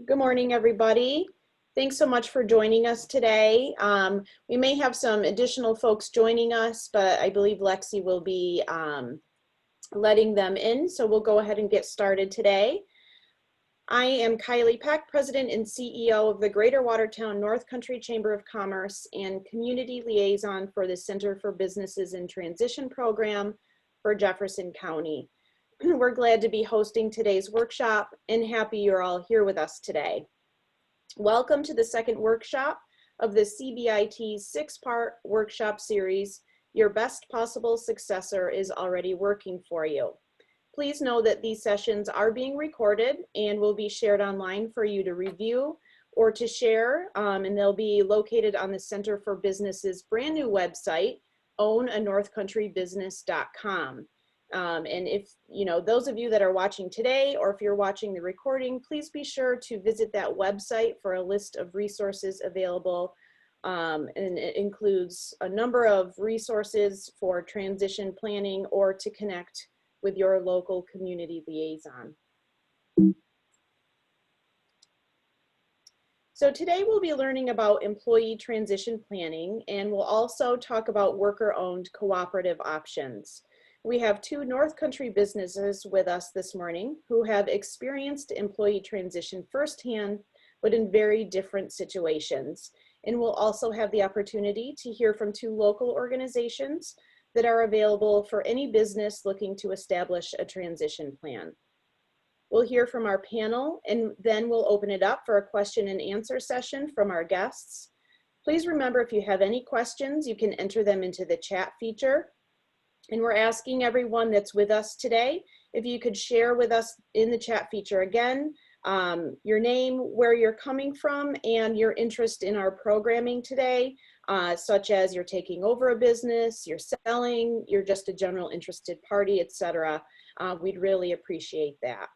Good morning, everybody. Thanks so much for joining us today. We may have some additional folks joining us, but I believe Lexi will be letting them in, so we'll go ahead and get started today. I am Kylie Peck, President and CEO of the Greater Watertown-North Country Chamber of Commerce and Community Liaison for the Center for Businesses in Transition program for Jefferson County. We're glad to be hosting today's workshop and happy you're all here with us today. Welcome to the second workshop of the CBIT 6-part workshop series, Your Best Possible Successor is Already Working for You. Please know that these sessions are being recorded and will be shared online for you to review or to share, and they'll be located on the Center for Business's brand new website, ownanorthcountrybusiness.com. And if, those of you that are watching today, or if you're watching the recording, please be sure to visit that website for a list of resources available. And it includes a number of resources for transition planning or to connect with your local community liaison. So today we'll be learning about employee transition planning, and we'll also talk about worker-owned cooperative options. We have two North Country businesses with us this morning who have experienced employee transition firsthand, but in very different situations. And we'll also have the opportunity to hear from two local organizations that are available for any business looking to establish a transition plan. We'll hear from our panel, and then we'll open it up for a question and answer session from our guests. Please remember, if you have any questions, you can enter them into the chat feature. And we're asking everyone that's with us today, if you could share with us in the chat feature again, your name, where you're coming from, and your interest in our programming today, such as you're taking over a business, you're selling, you're just a general interested party, etc. We'd really appreciate that.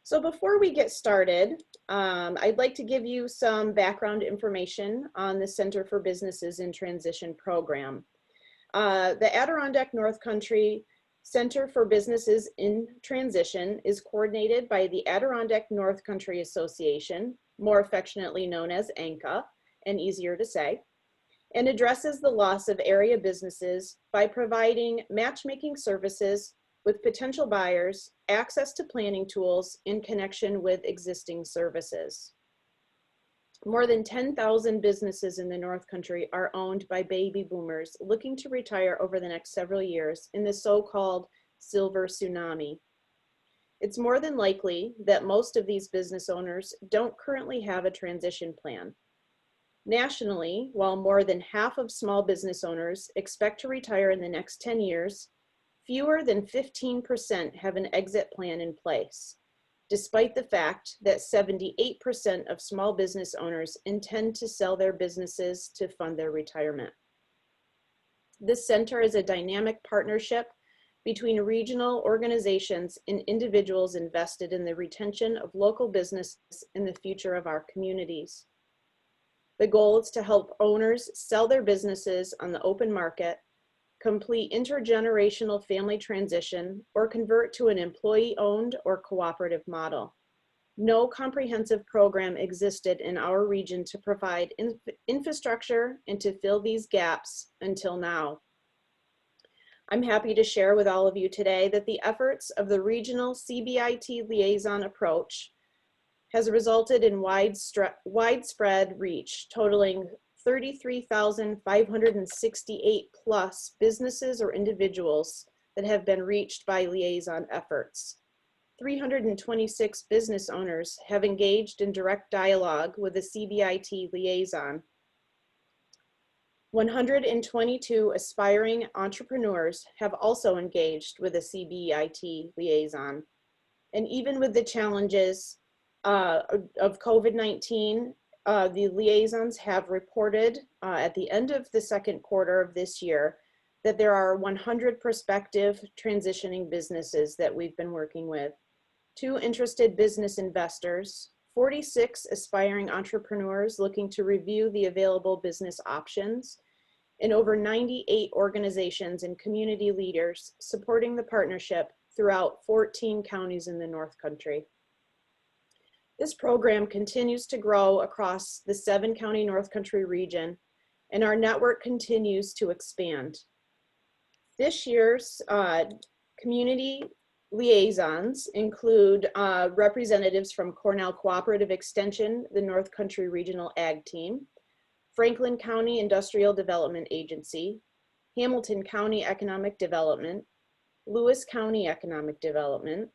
So before we get started, I'd like to give you some background information on the Center for Businesses in Transition program. The Adirondack North Country Center for Businesses in Transition is coordinated by the Adirondack North Country Association, more affectionately known as ANCA, and easier to say, and addresses the loss of area businesses by providing matchmaking services with potential buyers, access to planning tools in connection with existing services. More than 10,000 businesses in the North Country are owned by baby boomers looking to retire over the next several years in the so-called silver tsunami. It's more than likely that most of these business owners don't currently have a transition plan. Nationally, while more than half of small business owners expect to retire in the next 10 years, fewer than 15% have an exit plan in place, despite the fact that 78% of small business owners intend to sell their businesses to fund their retirement. This center is a dynamic partnership between regional organizations and individuals invested in the retention of local businesses in the future of our communities. The goal is to help owners sell their businesses on the open market, complete intergenerational family transition, or convert to an employee-owned or cooperative model. No comprehensive program existed in our region to provide infrastructure and to fill these gaps until now. I'm happy to share with all of you today that the efforts of the regional CBIT liaison approach has resulted in widespread reach, totaling 33,568 plus businesses or individuals that have been reached by liaison efforts. 326 business owners have engaged in direct dialogue with the CBIT liaison. 122 aspiring entrepreneurs have also engaged with the CBIT liaison. And even with the challenges of COVID-19, the liaisons have reported at the end of the second quarter of this year that there are 100 prospective transitioning businesses that we've been working with, 2 interested business investors, 46 aspiring entrepreneurs looking to review the available business options, and over 98 organizations and community leaders supporting the partnership throughout 14 counties in the North Country. This program continues to grow across the 7-county North Country region, and our network continues to expand. This year's community liaisons include representatives from Cornell Cooperative Extension, the North Country Regional Ag Team, Franklin County Industrial Development Agency, Hamilton County Economic Development, Lewis County Economic Development,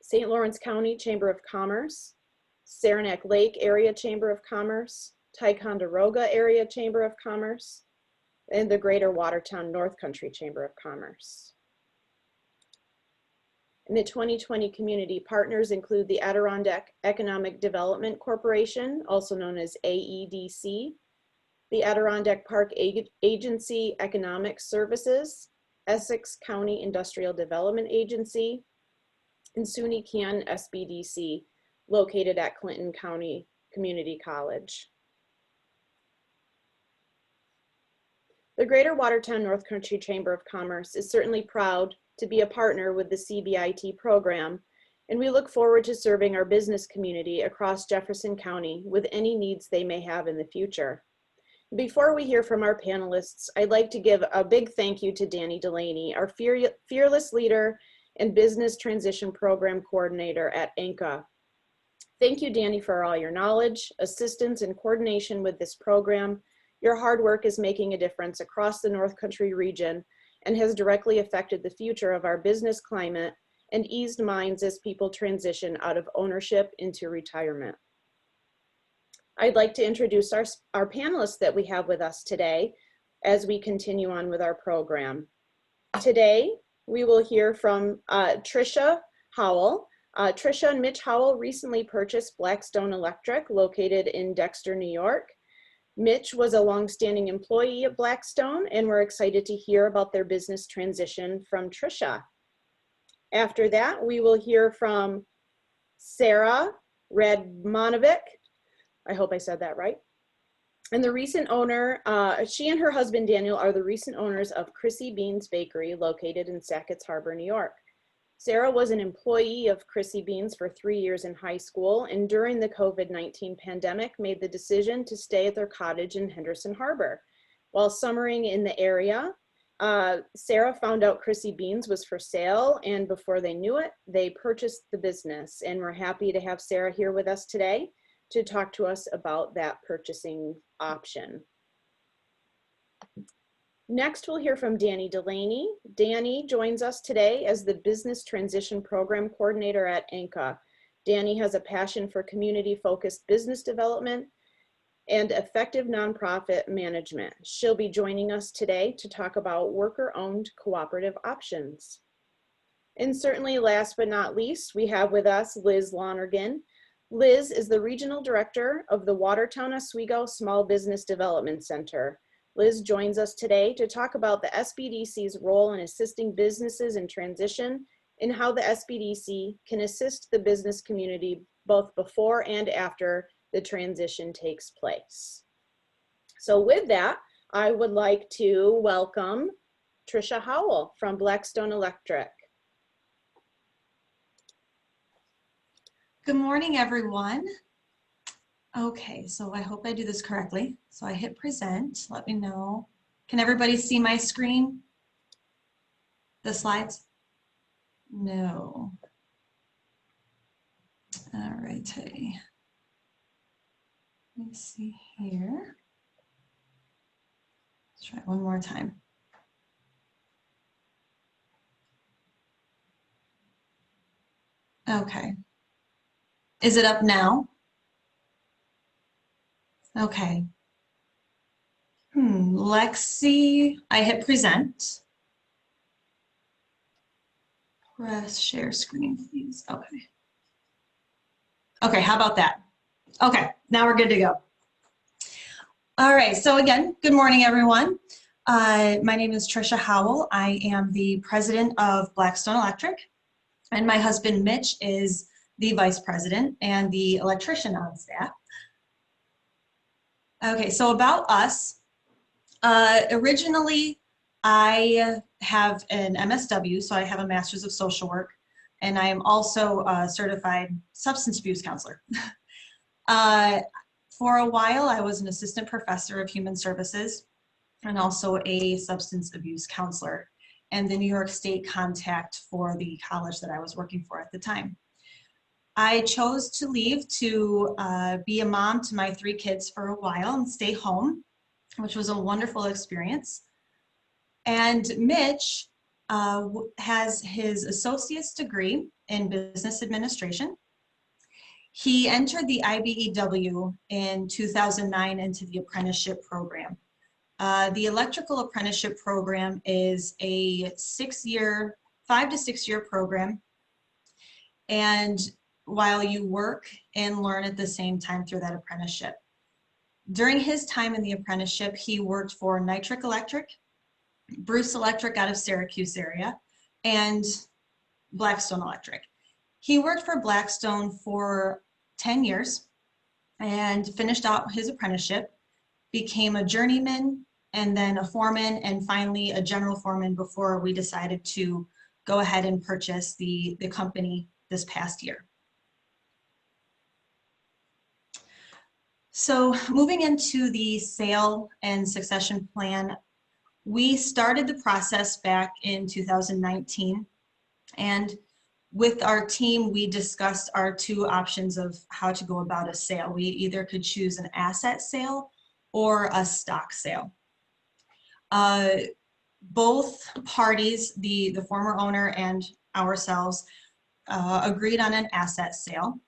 St. Lawrence County Chamber of Commerce, Saranac Lake Area Chamber of Commerce, Ticonderoga Area Chamber of Commerce, and the Greater Watertown-North Country Chamber of Commerce. And the 2020 community partners include the Adirondack Economic Development Corporation, also known as AEDC, the Adirondack Park Agency Economic Services, Essex County Industrial Development Agency, and SUNY Can SBDC, located at Clinton County Community College. The Greater Watertown-North Country Chamber of Commerce is certainly proud to be a partner with the CBIT program, and we look forward to serving our business community across Jefferson County with any needs they may have in the future. Before we hear from our panelists, I'd like to give a big thank you to Dani, Delani, our fearless leader and Business Transition Program Coordinator at ANCA. Thank you, Dani, for all your knowledge, assistance, and coordination with this program. Your hard work is making a difference across the North Country region and has directly affected the future of our business climate and eased minds as people transition out of ownership into retirement. I'd like to introduce our panelists that we have with us today as we continue on with our program. Today, we will hear from Trisha Howell. Trisha and Mitch Howell recently purchased Blackstone Electric, located in Dexter, New York. Mitch was a longstanding employee at Blackstone, and we're excited to hear about their business transition from Trisha. After that, we will hear from Sarah Radmanovic. I hope I said that right. And the recent owner, she and her husband Daniel are the recent owners of Chrissy Beans Bakery, located in Sackets Harbor, New York. Sarah was an employee of Chrissy Beans for 3 years in high school, and during the COVID-19 pandemic made the decision to stay at their cottage in Henderson Harbor. While summering in the area, Sarah found out Chrissy Beans was for sale, and before they knew it, they purchased the business. And we're happy to have Sarah here with us today to talk to us about that purchasing option. Next, we'll hear from Dani Delani. Dani joins us today as the Business Transition Program Coordinator at ANCA. Dani has a passion for community-focused business development and effective nonprofit management. She'll be joining us today to talk about worker-owned cooperative options. And certainly last but not least, we have with us Liz Lonergan. Liz is the Regional Director of the Watertown Oswego Small Business Development Center. Liz joins us today to talk about the SBDC's role in assisting businesses in transition and how the SBDC can assist the business community both before and after the transition takes place. So with that, I would like to welcome Trisha Howell from Blackstone Electric. Good morning, everyone. Okay, so I hope I do this correctly. So I hit present, let me know. Can everybody see my screen? The slides? No. All right, let me see here. Let's try it one more time. Okay. Is it up now? Okay. Lexi, I hit present. Press share screen, please. Okay. Okay, how about that? Okay, now we're good to go. All right, so again, good morning, everyone. My name is Trisha Howell. I am the president of Blackstone Electric, and my husband, Mitch, is the vice president and the electrician on staff. Okay, so about us. Originally, I have an MSW, so I have a Master's of Social Work. and I am also a certified substance abuse counselor. For a while, I was an assistant professor of human services and also a substance abuse counselor and the New York State contact for the college that I was working for at the time. I chose to leave to be a mom to my 3 kids for a while and stay home, which was a wonderful experience. And Mitch has his associate's degree in business administration. He entered the IBEW in 2009 into the apprenticeship program. The electrical apprenticeship program is a 5 to 6 year program. And while you work and learn at the same time through that apprenticeship. During his time in the apprenticeship, he worked for Nitric Electric, Bruce Electric out of Syracuse area, and Blackstone Electric. He worked for Blackstone for 10 years and finished out his apprenticeship, became a journeyman, and then a foreman, and finally a general foreman before we decided to go ahead and purchase the company this past year. So moving into the sale and succession plan, we started the process back in 2019. And with our team, we discussed our 2 options of how to go about a sale. We either could choose an asset sale or a stock sale. Both parties, the former owner and ourselves, agreed on an asset sale.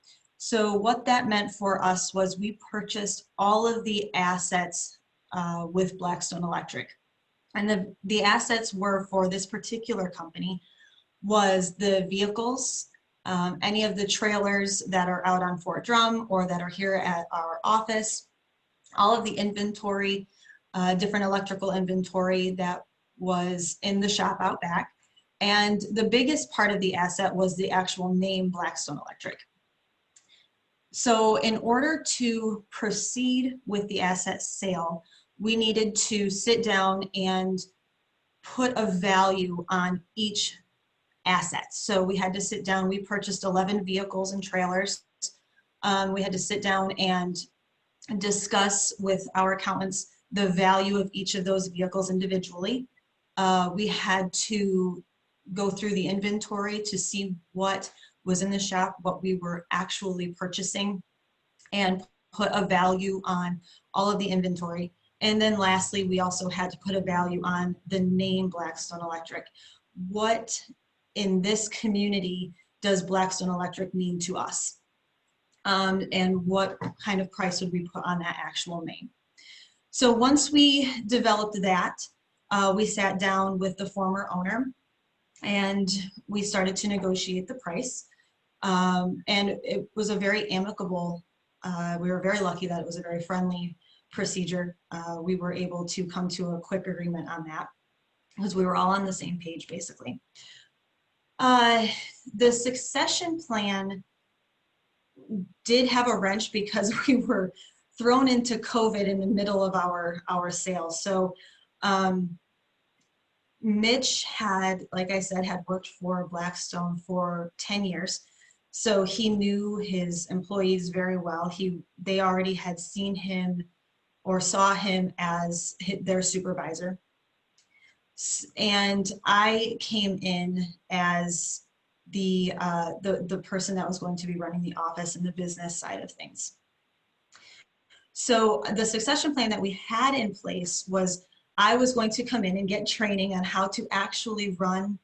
So what that meant for us was we purchased all of the assets with Blackstone Electric. And the assets were for this particular company was the vehicles, any of the trailers that are out on Fort Drum or that are here at our office, all of the inventory, different electrical inventory that was in the shop out back. And the biggest part of the asset was the actual name Blackstone Electric. So in order to proceed with the asset sale, we needed to sit down and put a value on each asset. So we had to sit down, we purchased 11 vehicles and trailers. We had to sit down and discuss with our accountants the value of each of those vehicles individually. We had to go through the inventory to see what was in the shop, what we were actually purchasing, and put a value on all of the inventory. And then lastly, we also had to put a value on the name Blackstone Electric. What in this community does Blackstone Electric mean to us? And what kind of price would we put on that actual name? So once we developed that, we sat down with the former owner and we started to negotiate the price. And it was a very amicable, we were very lucky that it was a very friendly procedure. We were able to come to a quick agreement on that because we were all on the same page basically. The succession plan did have a wrench because we were thrown into COVID in the middle of our sales. So Mitch had, like I said, had worked for Blackstone for 10 years. So he knew his employees very well. They already had seen him or saw him as their supervisor. And I came in as the person that was going to be running the office and the business side of things. So the succession plan that we had in place was I was going to come in and get training on how to actually run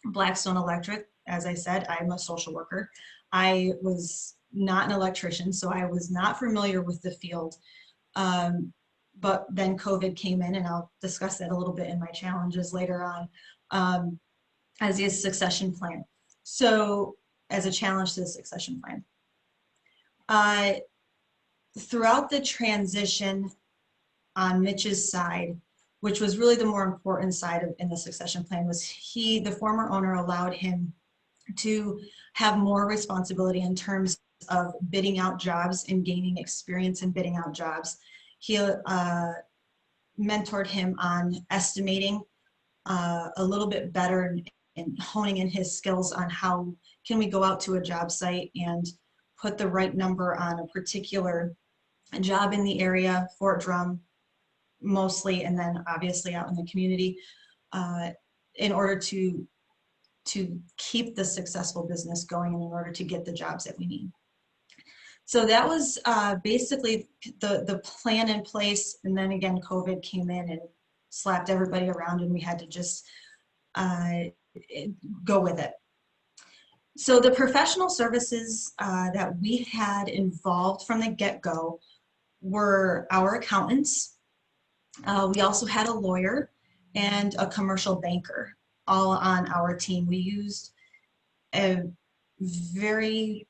Blackstone Electric. As I said, I'm a social worker. I was not an electrician, so I was not familiar with the field. But then COVID came in, and I'll discuss that a little bit in my challenges later on as a succession plan. So as a challenge to the succession plan. Throughout the transition on Mitch's side, which was really the more important side in the succession plan, was the former owner allowed him to have more responsibility in terms of bidding out jobs and gaining experience in bidding out jobs. He mentored him on estimating a little bit better and honing in his skills on how can we go out to a job site and put the right number on a particular job in the area, Fort Drum mostly, and then obviously out in the community, in order to keep the successful business going and in order to get the jobs that we need. So that was basically the plan in place. And then again, COVID came in and slapped everybody around, and we had to just go with it. So the professional services that we had involved from the get-go were our accountants. We also had a lawyer and a commercial banker all on our team. We used a very,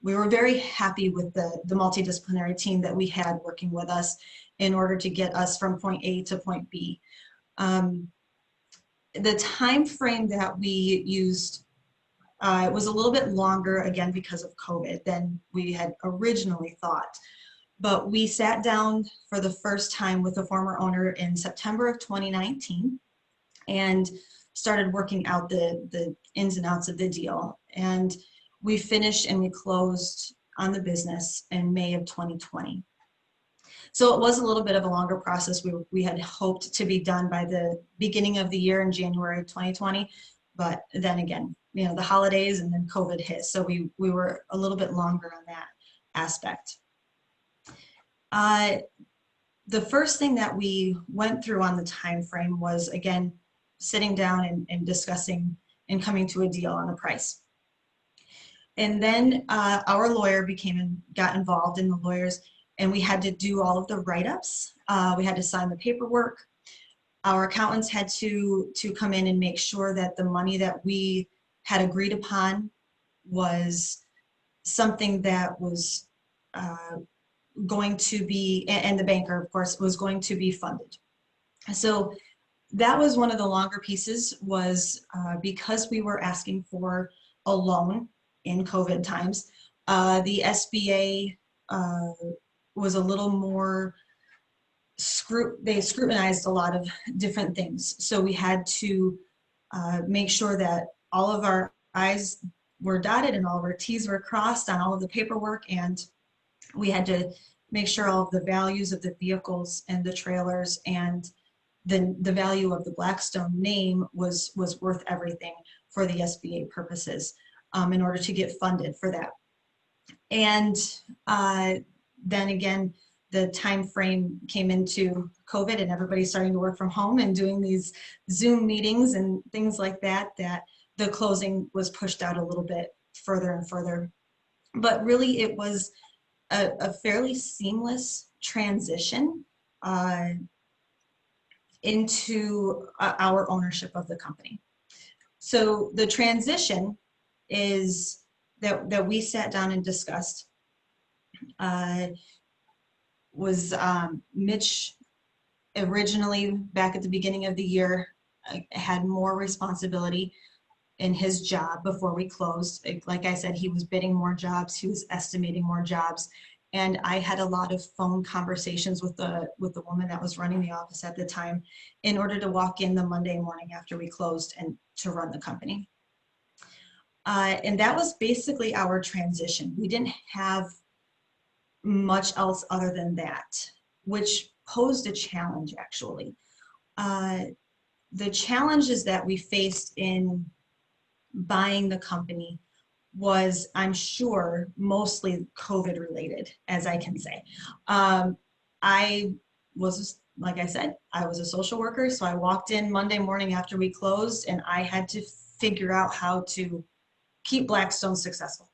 we were very happy with the multidisciplinary team that we had working with us in order to get us from point A to point B. The time frame that we used it was a little bit longer, again, because of COVID than we had originally thought. But we sat down for the first time with the former owner in September of 2019 and started working out the ins and outs of the deal. And we finished and we closed on the business in May of 2020. So it was a little bit of a longer process. We had hoped to be done by the beginning of the year in January of 2020, but then again, you know, the holidays and then COVID hit. So we were a little bit longer on that aspect. The first thing that we went through on the time frame was, again, sitting down and discussing and coming to a deal on the price. And then our lawyer got involved in the lawyers, and we had to do all of the write-ups. We had to sign the paperwork. Our accountants had to come in and make sure that the money that we had agreed upon was something that was going to be, and the banker, of course, was going to be funded. So that was one of the longer pieces, was because we were asking for a loan in COVID times, the SBA was a little more, they scrutinized a lot of different things. So we had to make sure that all of our I's were dotted and all of our T's were crossed on all of the paperwork, and we had to make sure all of the values of the vehicles and the trailers and the value of the Blackstone name was worth everything for the SBA purposes in order to get funded for that. And then again, the time frame came into COVID and everybody's starting to work from home and doing these Zoom meetings and things like that, that the closing was pushed out a little bit further and further. But really it was a fairly seamless transition into our ownership of the company. So the transition is that we sat down and discussed was Mitch originally, back at the beginning of the year, had more responsibility in his job before we closed. Like I said, he was bidding more jobs, he was estimating more jobs, and I had a lot of phone conversations with the woman that was running the office at the time in order to walk in the Monday morning after we closed and to run the company. And that was basically our transition. We didn't have much else other than that, which posed a challenge, actually. The challenges that we faced in buying the company was, I'm sure, mostly COVID related, as I can say. I was, like I said, I was a social worker, so I walked in Monday morning after we closed and I had to figure out how to keep Blackstone successful.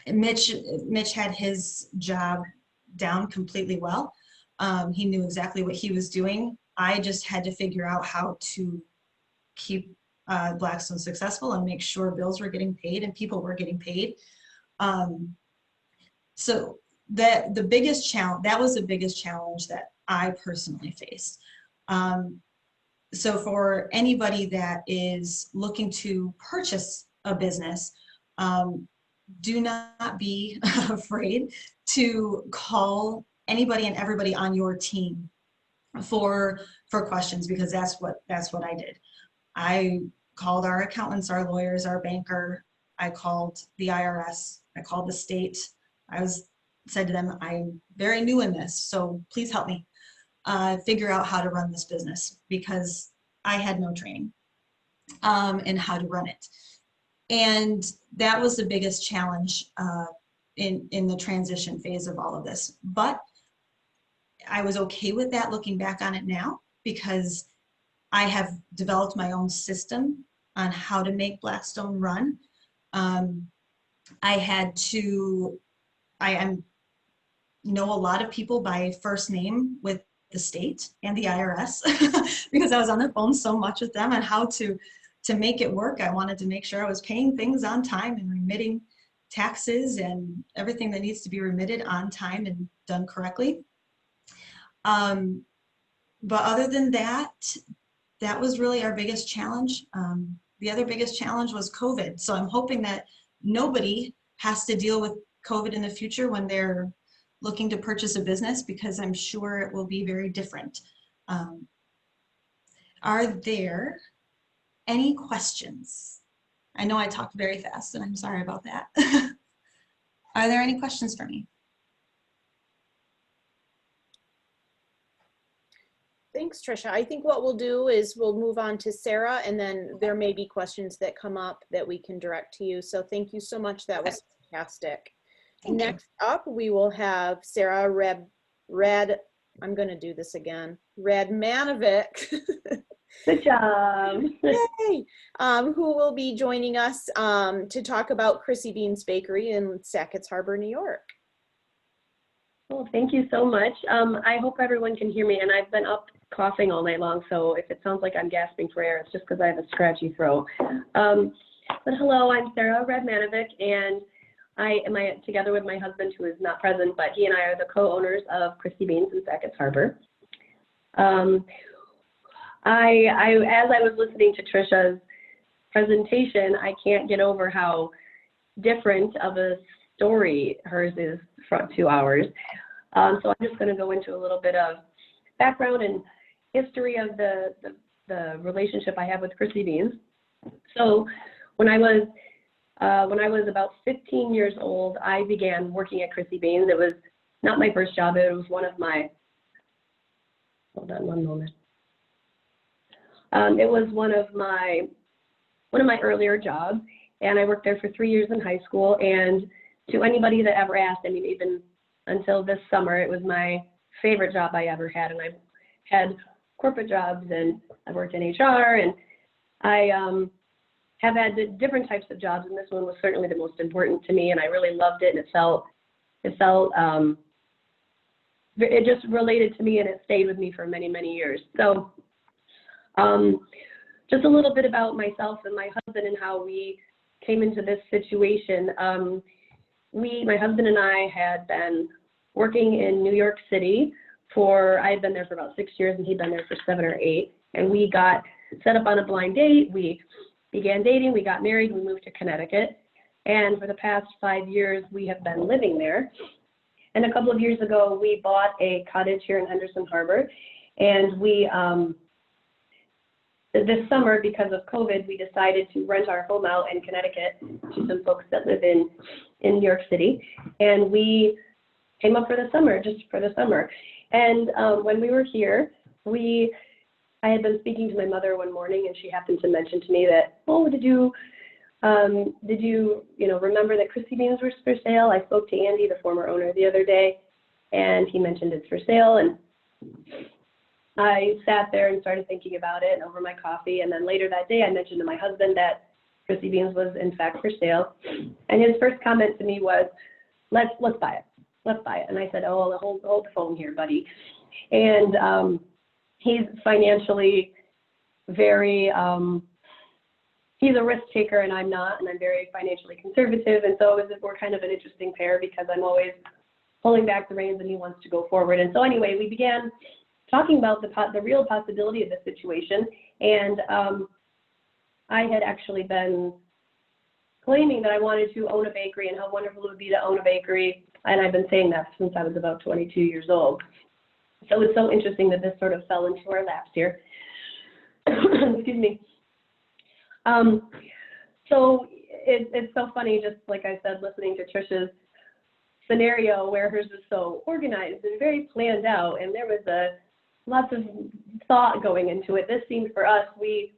Mitch had his job down completely well. He knew exactly what he was doing. I just had to figure out how to keep Blackstone successful and make sure bills were getting paid and people were getting paid. So the biggest challenge, that was the biggest challenge that I personally faced. So for anybody that is looking to purchase a business, do not be afraid to call anybody and everybody on your team for questions, because that's what I did. I called our accountants, our lawyers, our banker. I called the IRS. I called the state. Said to them, I'm very new in this, so please help me figure out how to run this business, because I had no training in how to run it. And that was the biggest challenge in the transition phase of all of this. But I was okay with that looking back on it now, because I have developed my own system on how to make Blackstone run. I know a lot of people by first name with the state and the IRS because I was on the phone so much with them on how to make it work. I wanted to make sure I was paying things on time and remitting taxes and everything that needs to be remitted on time and done correctly. But other than that, that was really our biggest challenge. The other biggest challenge was COVID. So I'm hoping that nobody has to deal with COVID in the future when they're looking to purchase a business, because I'm sure it will be very different. Are there any questions? I know I talked very fast and I'm sorry about that. Are there any questions for me? Thanks, Trisha. I think what we'll do is we'll move on to Sarah, and then there may be questions that come up that we can direct to you. So thank you so much. That was fantastic. Next up, we will have Sarah I'm going to do this again. Radmanovic. Good job. Yay! Who will be joining us to talk about Chrissy Beans Bakery in Sackets Harbor, New York. Well, thank you so much. I hope everyone can hear me, and I've been up coughing all night long, so if it sounds like I'm gasping for air, it's just because I have a scratchy throat. But hello, I'm Sarah Radmanovic, and I am together with my husband, who is not present, but he and I are the co-owners of Chrissy Beans in Sackets Harbor. As I was listening to Trisha's presentation, I can't get over how different of a story hers is from 2 hours. So I'm just going to go into a little bit of background and history of the relationship I have with Chrissy Beans. So when I was about 15 years old, I began working at Chrissy Beans. It was not my first job. It was one of my, hold on one moment. It was one of my earlier jobs, and I worked there for 3 years in high school. And to anybody that ever asked, I mean, even until this summer, it was my favorite job I ever had. And I had corporate jobs, and I worked in HR, and I have had different types of jobs, and this one was certainly the most important to me, and I really loved it, and it just related to me, and it stayed with me for many, many years. So just a little bit about myself and my husband and how we came into this situation. My husband and I had been working in New York City I had been there for about 6 years, and he'd been there for 7 or 8, and we got set up on a blind date. We began dating, we got married, we moved to Connecticut, and for the past 5 years, we have been living there. And a couple of years ago, we bought a cottage here in Henderson Harbor, and we, this summer, because of COVID, we decided to rent our home out in Connecticut to some folks that live in New York City, and we came up for the summer, just for the summer. And when we were here, I had been speaking to my mother one morning, and she happened to mention to me that, oh, did you remember that Chrissy Beans was for sale? I spoke to Andy, the former owner, the other day, and he mentioned it's for sale. And I sat there and started thinking about it over my coffee. And then later that day, I mentioned to my husband that Chrissy Beans was in fact for sale. And his first comment to me was, let's buy it. Let's buy it. And I said, oh, hold the phone here, buddy. And he's financially very, he's a risk taker, and I'm not, and I'm very financially conservative. And so we're kind of an interesting pair, because I'm always pulling back the reins and he wants to go forward. And so anyway, we began talking about the real possibility of the situation. And I had actually been claiming that I wanted to own a bakery and how wonderful it would be to own a bakery. And I've been saying that since I was about 22 years old. So it's so interesting that this sort of fell into our laps here. Excuse me. So it's so funny, just like I said, listening to Trisha's scenario where hers was so organized and very planned out, and there was lots of thought going into it. This seemed for us, we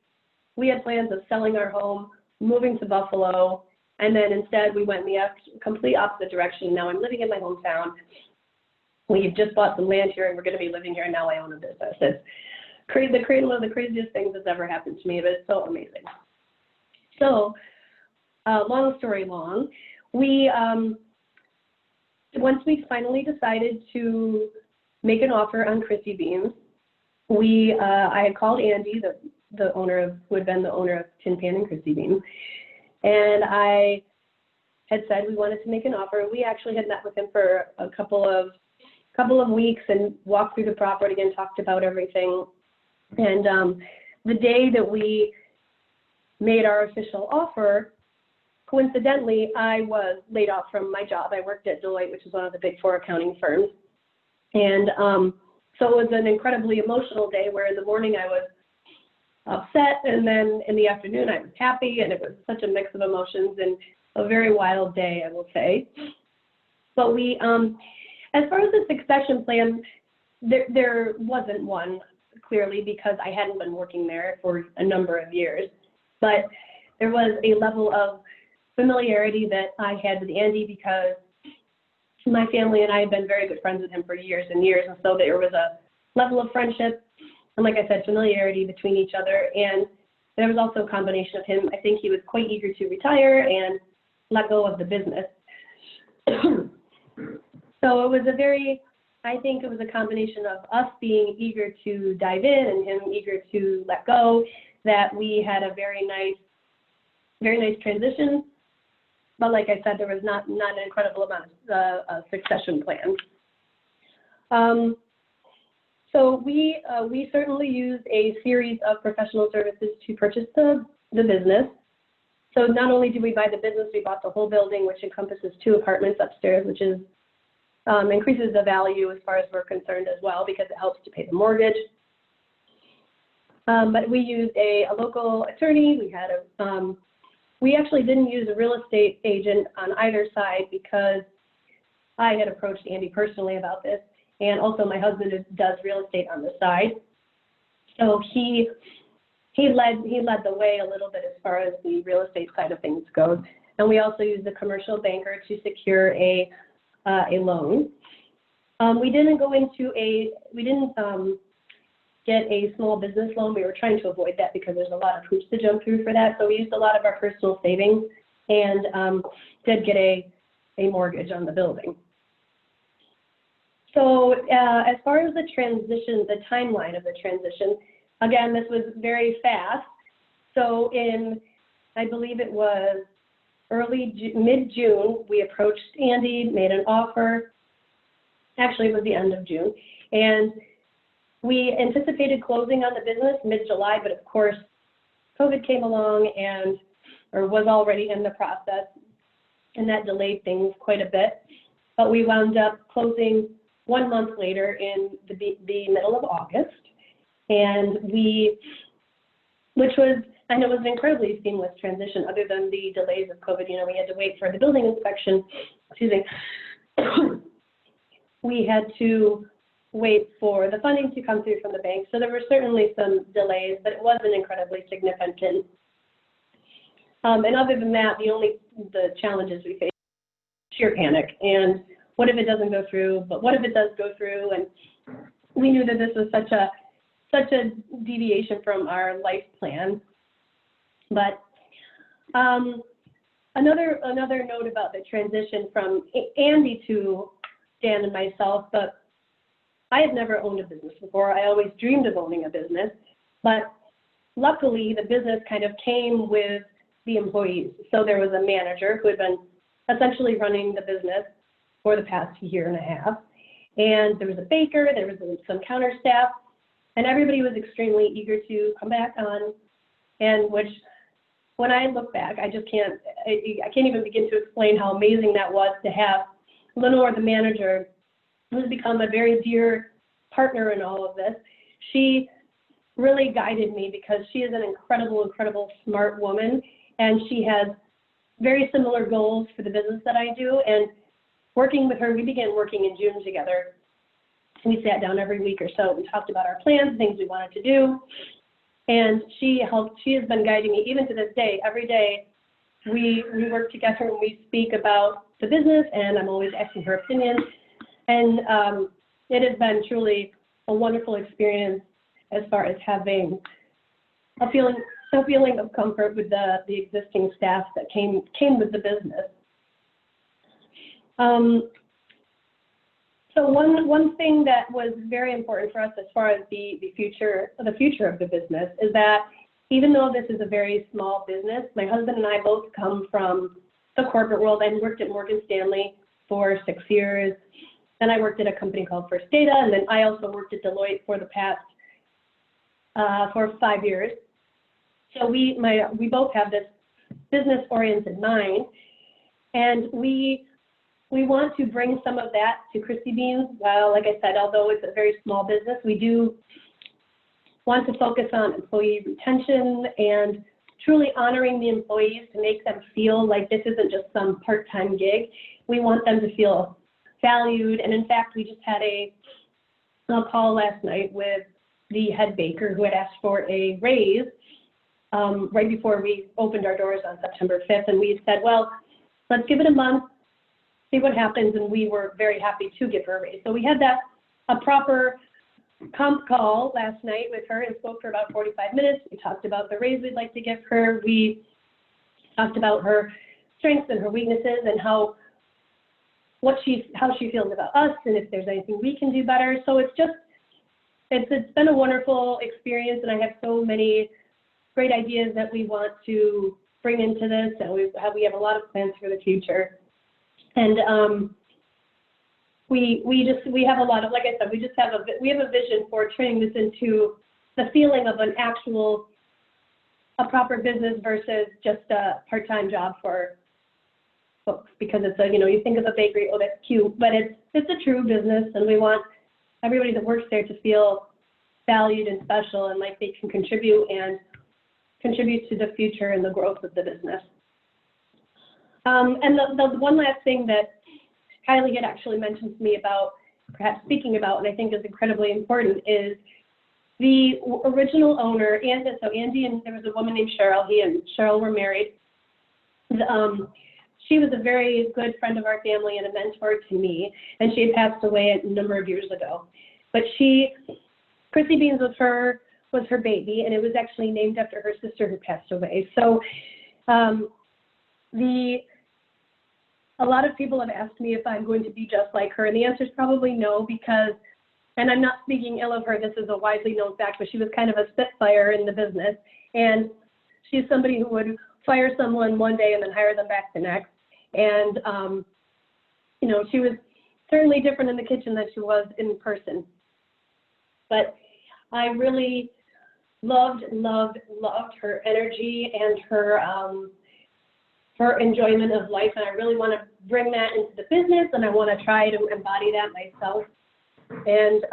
had plans of selling our home, moving to Buffalo, and then instead we went in the complete opposite direction. Now I'm living in my hometown. We've just bought some land here and we're going to be living here, and now I own a business. It's one of the craziest things that's ever happened to me, but it's so amazing. So, long story long, once we finally decided to make an offer on Chrissy Beans, I had called Andy, the owner of, who had been the owner of Tin Pan and Chrissy Beans, and I had said we wanted to make an offer. We actually had met with him for a couple of weeks and walked through the property and talked about everything. And the day that we made our official offer, coincidentally, I was laid off from my job. I worked at Deloitte, which is one of the big 4 accounting firms. And so it was an incredibly emotional day where in the morning I was upset, and then in the afternoon I was happy, and it was such a mix of emotions and a very wild day, I will say. But we, as far as the succession plan, there wasn't one, clearly, because I hadn't been working there for a number of years. But there was a level of familiarity that I had with Andy because my family and I had been very good friends with him for years and years, and so there was a level of friendship and, like I said, familiarity between each other. And there was also a combination of him. I think he was quite eager to retire and let go of the business. So it was I think it was a combination of us being eager to dive in and him eager to let go, that we had a very nice transition. But like I said, there was not an incredible amount of succession plan. So we certainly used a series of professional services to purchase the business. So not only did we buy the business, we bought the whole building, which encompasses 2 apartments upstairs, which is increases the value as far as we're concerned as well, because it helps to pay the mortgage. But we used a local attorney. We actually didn't use a real estate agent on either side because I had approached Andy personally about this, and also my husband does real estate on the side. So he led the way a little bit as far as the real estate side of things goes. And we also used a commercial banker to secure a loan. We didn't get a small business loan. We were trying to avoid that because there's a lot of hoops to jump through for that. So we used a lot of our personal savings and did get a mortgage on the building. So as far as the transition, the timeline of the transition, again, this was very fast. So I believe it was mid-June, we approached Andy, made an offer. Actually, it was the end of June. And we anticipated closing on the business mid-July, but of course, COVID came along or was already in the process, and that delayed things quite a bit. But we wound up closing 1 month later in the middle of August, and which was, I know, it was an incredibly seamless transition other than the delays of COVID. We had to wait for the building inspection, we had to wait for the funding to come through from the bank. So there were certainly some delays, but it wasn't incredibly significant. And other than that, the challenges we faced, sheer panic. And what if it doesn't go through? But what if it does go through? And we knew that this was such a deviation from our life plan. But another note about the transition from Andy to Dan and myself, but I had never owned a business before. I always dreamed of owning a business, but luckily the business kind of came with the employees. So there was a manager who had been essentially running the business for the past year and a half. And there was a baker, there was some counter staff, and everybody was extremely eager to come back on. And which, when I look back, I can't even begin to explain how amazing that was to have Lenore, the manager, who's become a very dear partner in all of this. She really guided me because she is an incredible smart woman, and she has very similar goals for the business that I do. And working with her, we began working in June together. We sat down every week or so and talked about our plans, things we wanted to do. And she has been guiding me even to this day. Every day we work together and we speak about the business, and I'm always asking her opinion. And it has been truly a wonderful experience as far as having a feeling of comfort with the existing staff that came with the business. So one thing that was very important for us as far as the future of the business is that even though this is a very small business, my husband and I both come from the corporate world. I worked at Morgan Stanley for 6 years. Then I worked at a company called First Data, and then I also worked at Deloitte for the past for 5 years. So we both have this business-oriented mind, and we want to bring some of that to Chrissy Beans. Well, like I said, although it's a very small business, we do want to focus on employee retention and truly honoring the employees to make them feel like this isn't just some part-time gig. We want them to feel valued. And in fact, we just had a call last night with the head baker who had asked for a raise right before we opened our doors on September 5th. And we said, well, let's give it a month, see what happens. And we were very happy to give her a raise. So we had a proper comp call last night with her and spoke for about 45 minutes. We talked about the raise we'd like to give her. We talked about her strengths and her weaknesses and how she feels about us and if there's anything we can do better. So it's been a wonderful experience, and I have so many great ideas that we want to bring into this, and we have a lot of plans for the future. And we have a lot of, like I said, we have a vision for turning this into the feeling of a proper business versus just a part-time job for folks, because it's you think of a bakery, oh, that's cute, but it's a true business, and we want everybody that works there to feel valued and special and like they can contribute to the future and the growth of the business. And the one last thing that Kylie had actually mentioned to me about, perhaps speaking about, and I think is incredibly important, is the original owner, so Andy and there was a woman named Cheryl. He and Cheryl were married. She was a very good friend of our family and a mentor to me, and she had passed away a number of years ago. But Chrissy Beans was her baby, and it was actually named after her sister who passed away. So a lot of people have asked me if I'm going to be just like her, and the answer is probably no, because, and I'm not speaking ill of her, this is a widely known fact, but she was kind of a spitfire in the business, and she's somebody who would fire someone one day and then hire them back the next. And, she was certainly different in the kitchen than she was in person. But I really loved her energy and her enjoyment of life. And I really want to bring that into the business, and I want to try to embody that myself and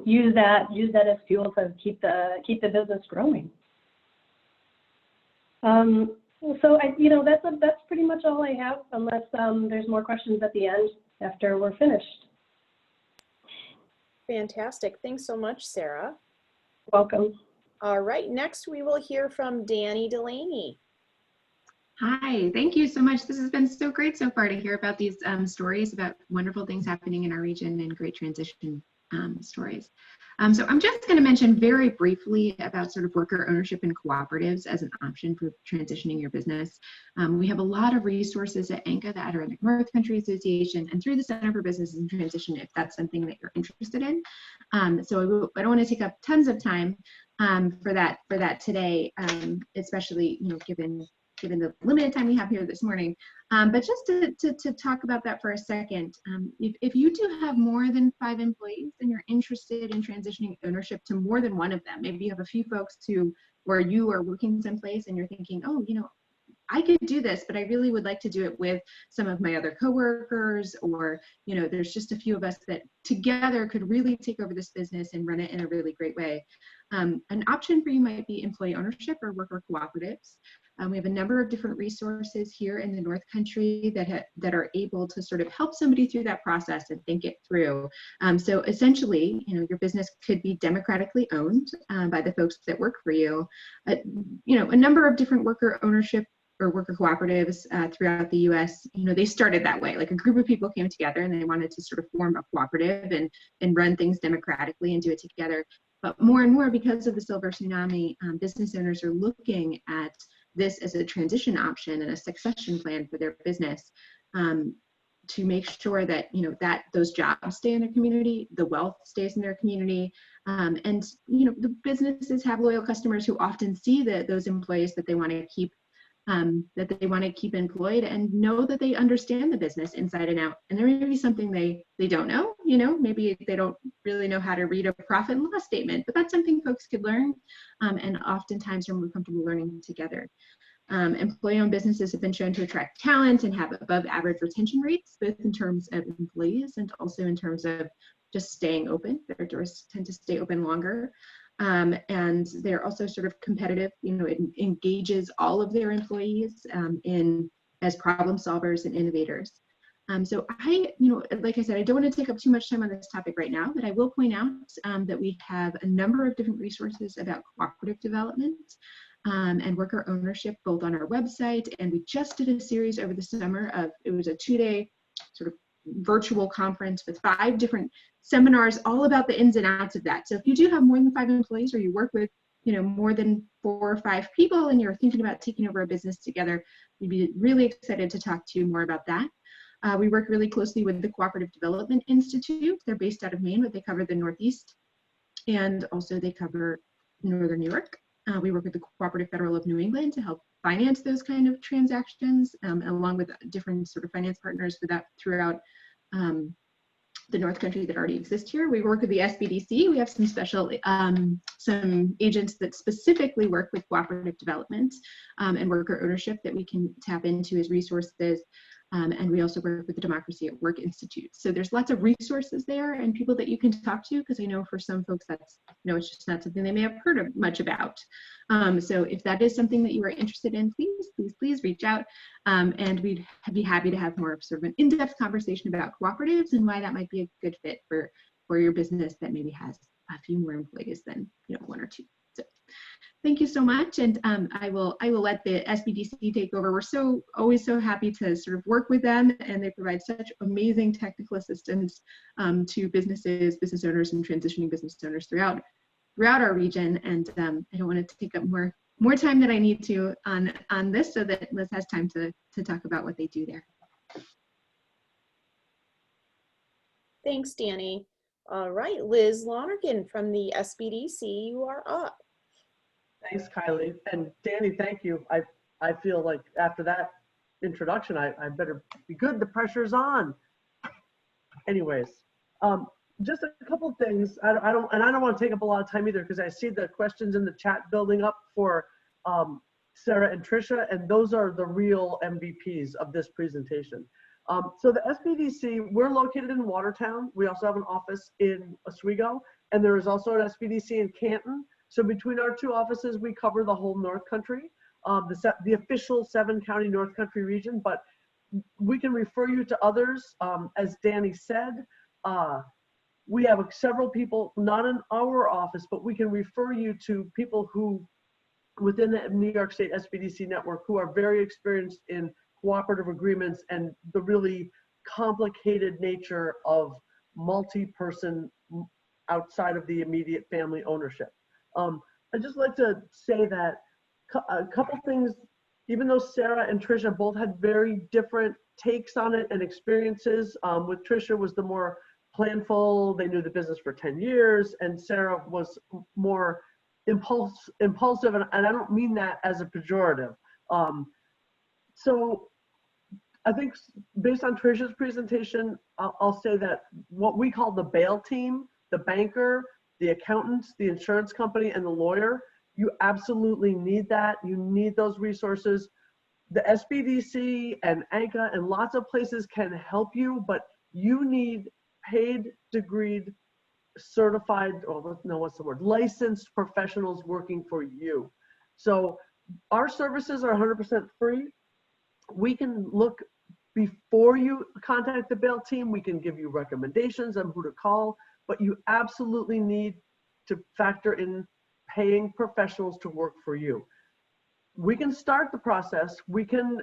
use that as fuel to keep the business growing. So that's pretty much all I have, unless there's more questions at the end after we're finished. Fantastic. Thanks so much, Sarah. Welcome. All right, next we will hear from Dani Delani. Hi, thank you so much. This has been so great so far to hear about these stories about wonderful things happening in our region and great transition stories. So I'm just going to mention very briefly about sort of worker ownership and cooperatives as an option for transitioning your business. We have a lot of resources at ANCA, the Adirondack-North Country Association, and through the Center for Business and Transition if that's something that you're interested in. So I don't want to take up tons of time for that today, especially given the limited time we have here this morning. But just to talk about that for a second, if you do have more than 5 employees and you're interested in transitioning ownership to more than one of them, maybe you have a few folks where you are working someplace and you're thinking, oh, I could do this, but I really would like to do it with some of my other coworkers, or, you know, there's just a few of us that together could really take over this business and run it in a really great way. An option for you might be employee ownership or worker cooperatives. We have a number of different resources here in the North Country that are able to sort of help somebody through that process and think it through. So essentially, you know, your business could be democratically owned by the folks that work for you. You know, a number of different worker ownership or worker cooperatives throughout the US, you know, they started that way. Like a group of people came together and they wanted to sort of form a cooperative and run things democratically and do it together. But more and more, because of the silver tsunami, business owners are looking at this as a transition option and a succession plan for their business, to make sure that, you know, that those jobs stay in their community, the wealth stays in their community, and, you know, the businesses have loyal customers who often see that those employees that they want to keep employed and know that they understand the business inside and out. And there may be something they don't know, you know, maybe they don't really know how to read a profit and loss statement, but that's something folks could learn, and oftentimes are more comfortable learning together. Employee-owned businesses have been shown to attract talent and have above average retention rates, both in terms of employees and also in terms of just staying open. Their doors tend to stay open longer. And they're also sort of competitive, you know, it engages all of their employees as problem solvers and innovators. So you know, like I said, I don't want to take up too much time on this topic right now, but I will point out that we have a number of different resources about cooperative development and worker ownership, both on our website, and we just did a series over the summer it was a 2-day sort of virtual conference with 5 different seminars all about the ins and outs of that. So if you do have more than 5 employees, or you work with, you know, more than 4 or 5 people and you're thinking about taking over a business together, we'd be really excited to talk to you more about that. We work really closely with the Cooperative Development Institute. They're based out of Maine, but they cover the Northeast, and also they cover Northern New York. We work with the Cooperative Federal of New England to help finance those kind of transactions, along with different sort of finance partners for that throughout the North Country that already exist here. We work with the SBDC. We have some special, some agents that specifically work with cooperative development and worker ownership that we can tap into as resources. And we also work with the Democracy at Work Institute. So there's lots of resources there and people that you can talk to, because I know for some folks that's, you know, it's just not something they may have heard of much about. So if that is something that you are interested in, please reach out. And we'd be happy to have more of sort of an in-depth conversation about cooperatives and why that might be a good fit for your business that maybe has a few more employees than, you know, 1 or 2. So thank you so much, and I will let the SBDC take over. We're always so happy to sort of work with them, and they provide such amazing technical assistance to businesses, business owners, and transitioning business owners throughout our region. And I don't want to take up more time than I need to on this, so that Liz has time to talk about what they do there. Thanks, Dani. All right, Liz Lonergan from the SBDC, you are up. Thanks, Kylie. And Dani, thank you. I feel like after that introduction, I better be good. The pressure's on. Anyways, just a couple things. I don't want to take up a lot of time either, because I see the questions in the chat building up for Sarah and Trisha, and those are the real MVPs of this presentation. So the SBDC, we're located in Watertown. We also have an office in Oswego, and there is also an SBDC in Canton. So between our 2 offices, we cover the whole North Country, the official 7-county North Country region, but we can refer you to others. As Dani said, we have several people, not in our office, but we can refer you to people who, within the New York State SBDC network, who are very experienced in cooperative agreements and the really complicated nature of multi-person outside of the immediate family ownership. I'd just like to say that a couple things, even though Sarah and Trisha both had very different takes on it and experiences, with Trisha was the more planful, they knew the business for 10 years, and Sarah was more impulsive, and I don't mean that as a pejorative. So I think based on Trisha's presentation, I'll say that what we call the bail team, the banker, the accountants, the insurance company, and the lawyer, you absolutely need that. You need those resources. the SBDC and ANCA and lots of places can help you, but you need paid, degreed, certified, or no, what's the word? Licensed professionals working for you. So our services are 100% free. We can look before you contact the bail team. We can give you recommendations on who to call, but you absolutely need to factor in paying professionals to work for you. We can start the process. We can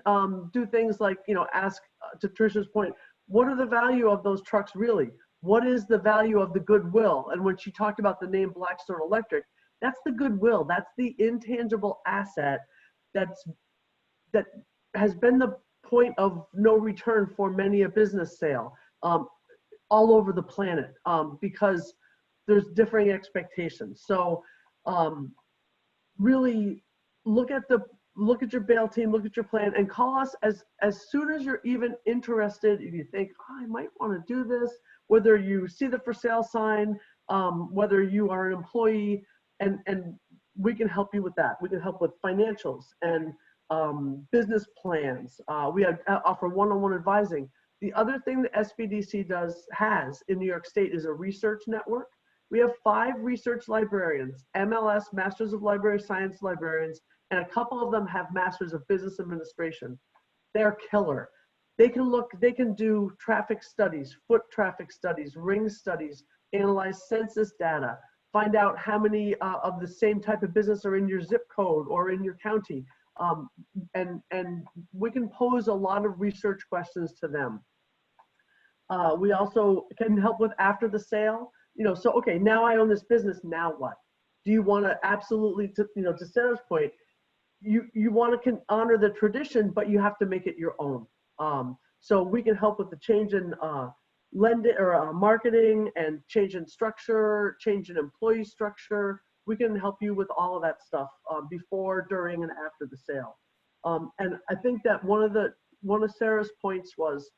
do things like, ask, to Trisha's point, what are the value of those trucks really? What is the value of the goodwill? And when she talked about the name Blackstone Electric, that's the goodwill. That's the intangible asset that has been the point of no return for many a business sale all over the planet because there's differing expectations. So really look at your bail team, look at your plan, and call us as soon as you're even interested. If you think, oh, I might want to do this, whether you see the for sale sign, whether you are an employee, and we can help you with that. We can help with financials and business plans. We offer one-on-one advising. The other thing the SBDC has in New York State is a research network. We have 5 research librarians, MLS, Masters of Library Science librarians, and a couple of them have Masters of Business Administration. They're killer. They can do traffic studies, foot traffic studies, ring studies, analyze census data, find out how many of the same type of business are in your zip code or in your county. And we can pose a lot of research questions to them. We also can help with after the sale. So, okay, now I own this business, now what? Do you want to absolutely, to Sarah's point, you want to honor the tradition, but you have to make it your own. So we can help with the change in lending or marketing and change in structure, change in employee structure. We can help you with all of that stuff before, during, and after the sale. And I think that one of Sarah's points was,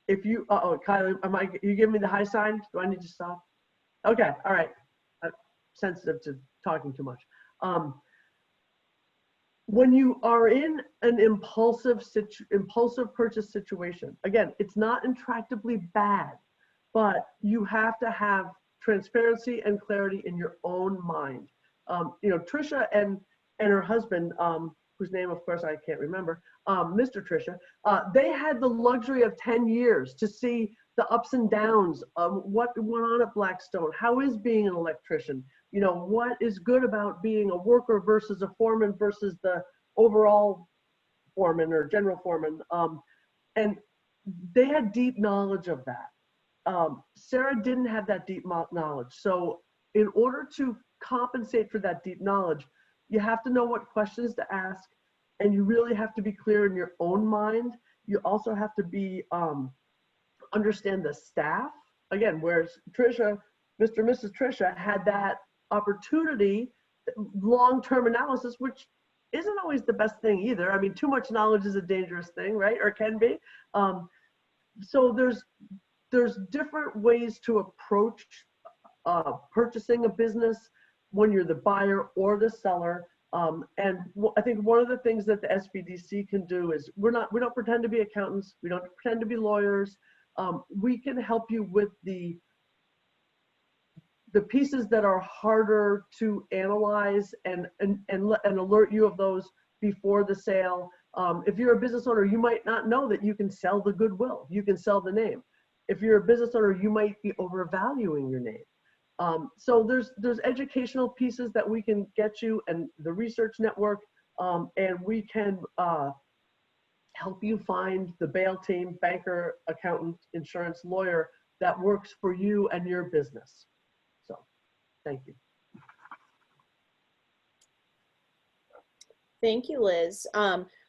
if you, Kylie, you giving me the high sign? Do I need to stop? Okay, all right. I'm sensitive to talking too much. When you are in an impulsive purchase situation, again, it's not intractably bad, but you have to have transparency and clarity in your own mind. Trisha and her husband, whose name, of course, I can't remember, Mr. Trisha, they had the luxury of 10 years to see the ups and downs of what went on at Blackstone. How is being an electrician? What is good about being a worker versus a foreman versus the overall foreman or general foreman. And they had deep knowledge of that. Sarah didn't have that deep knowledge. So in order to compensate for that deep knowledge, you have to know what questions to ask, and you really have to be clear in your own mind. You also have to understand the staff. Again, whereas Trisha, Mr. and Mrs. Trisha had that opportunity, long-term analysis, which isn't always the best thing either. I mean, too much knowledge is a dangerous thing, right? Or can be. So there's different ways to approach purchasing a business when you're the buyer or the seller. And I think one of the things that the SBDC can do is we don't pretend to be accountants. We don't pretend to be lawyers. We can help you with the pieces that are harder to analyze and alert you of those before the sale. If you're a business owner, you might not know that you can sell the goodwill. You can sell the name. If you're a business owner, you might be overvaluing your name. So there's educational pieces that we can get you, and the research network, and we can help you find the bail team, banker, accountant, insurance, lawyer that works for you and your business. So thank you. Thank you, Liz.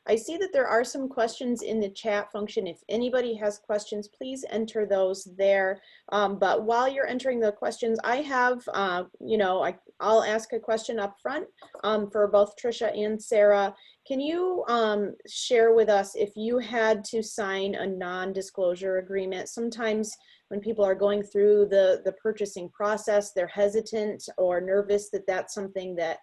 I see that there are some questions in the chat function. If anybody has questions, please enter those there. But while you're entering the questions, I have, I'll ask a question up front for both Trisha and Sarah. Can you share with us if you had to sign a non-disclosure agreement? Sometimes when people are going through the purchasing process, they're hesitant or nervous that that's something that,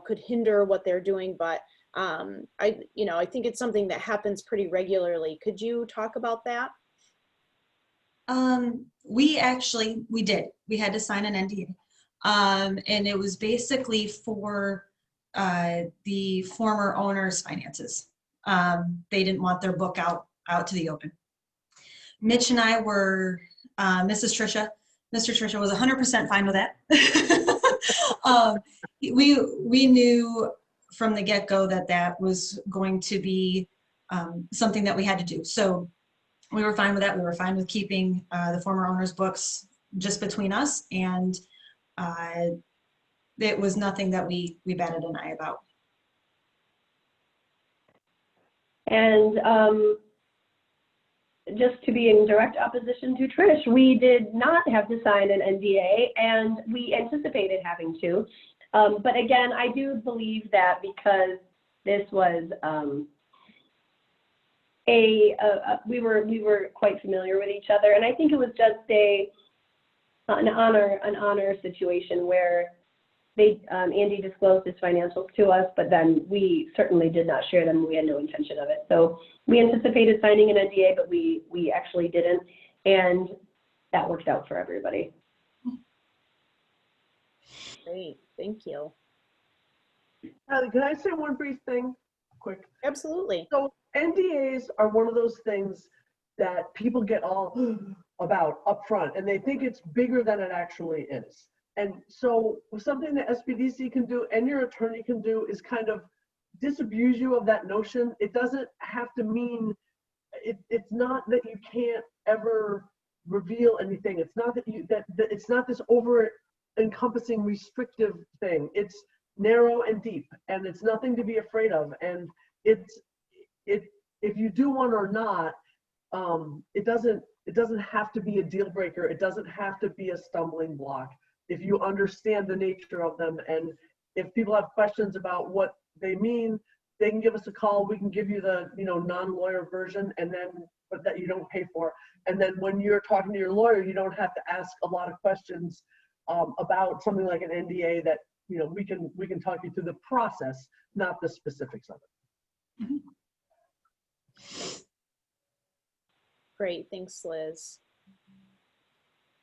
could hinder what they're doing. But I think it's something that happens pretty regularly. Could you talk about that? We did. We had to sign an NDA. And it was basically for the former owner's finances. They didn't want their book out to the open. Mitch and I were, Mr. Trisha was 100% fine with that. We knew from the get-go that was going to be something that we had to do. So we were fine with that. We were fine with keeping the former owner's books just between us, and it was nothing that we batted an eye about. And just to be in direct opposition to Trish, we did not have to sign an NDA, and we anticipated having to. But again, I do believe that because this was we were quite familiar with each other, and I think it was just an honor situation where Andy disclosed his financials to us, but then we certainly did not share them. We had no intention of it. So we anticipated signing an NDA, but we actually didn't, and that worked out for everybody. Great, thank you. Kylie, can I say one brief thing? Quick. Absolutely. So NDAs are one of those things that people get all about up front, and they think it's bigger than it actually is. And so something that SBDC can do and your attorney can do is kind of disabuse you of that notion. It doesn't have to mean, it's not that you can't ever reveal anything. It's not that it's not this over encompassing restrictive thing. It's narrow and deep, and it's nothing to be afraid of. And if you do one or not, it doesn't have to be a deal breaker. It doesn't have to be a stumbling block if you understand the nature of them. And if people have questions about what they mean, they can give us a call. We can give you the non-lawyer version, and then but that you don't pay for. And then when you're talking to your lawyer, you don't have to ask a lot of questions about something like an NDA. That we can talk you through the process, not the specifics of it. Mm-hmm. Great, thanks, Liz.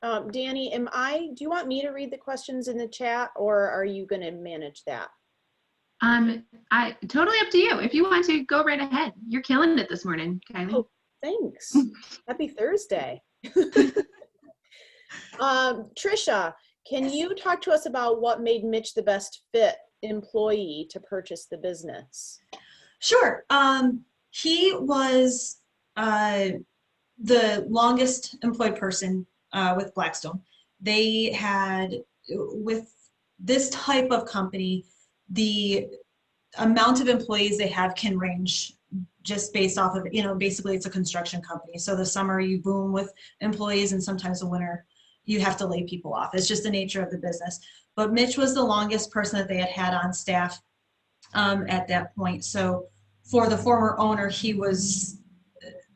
Dani, do you want me to read the questions in the chat, or are you going to manage that? Totally up to you. If you want to, go right ahead. You're killing it this morning, Kylie. Oh, thanks. Happy Thursday. Trisha, can you talk to us about what made Mitch the best fit employee to purchase the business? Sure. He was the longest employed person with Blackstone. They had, with this type of company, the amount of employees they have can range just based off of, basically it's a construction company. So the summer you boom with employees, and sometimes the winter you have to lay people off. It's just the nature of the business. But Mitch was the longest person that they had on staff at that point. So for the former owner, he was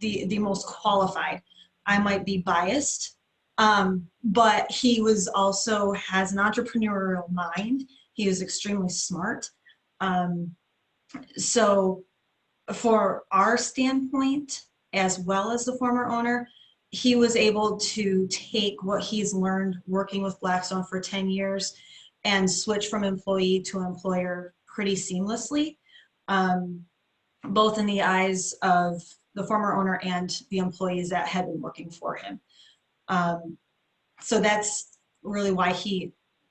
the most qualified. I might be biased, but he was also has an entrepreneurial mind. He was extremely smart. So for our standpoint, as well as the former owner, he was able to take what he's learned working with Blackstone for 10 years and switch from employee to employer pretty seamlessly, both in the eyes of the former owner and the employees that had been working for him. So that's really why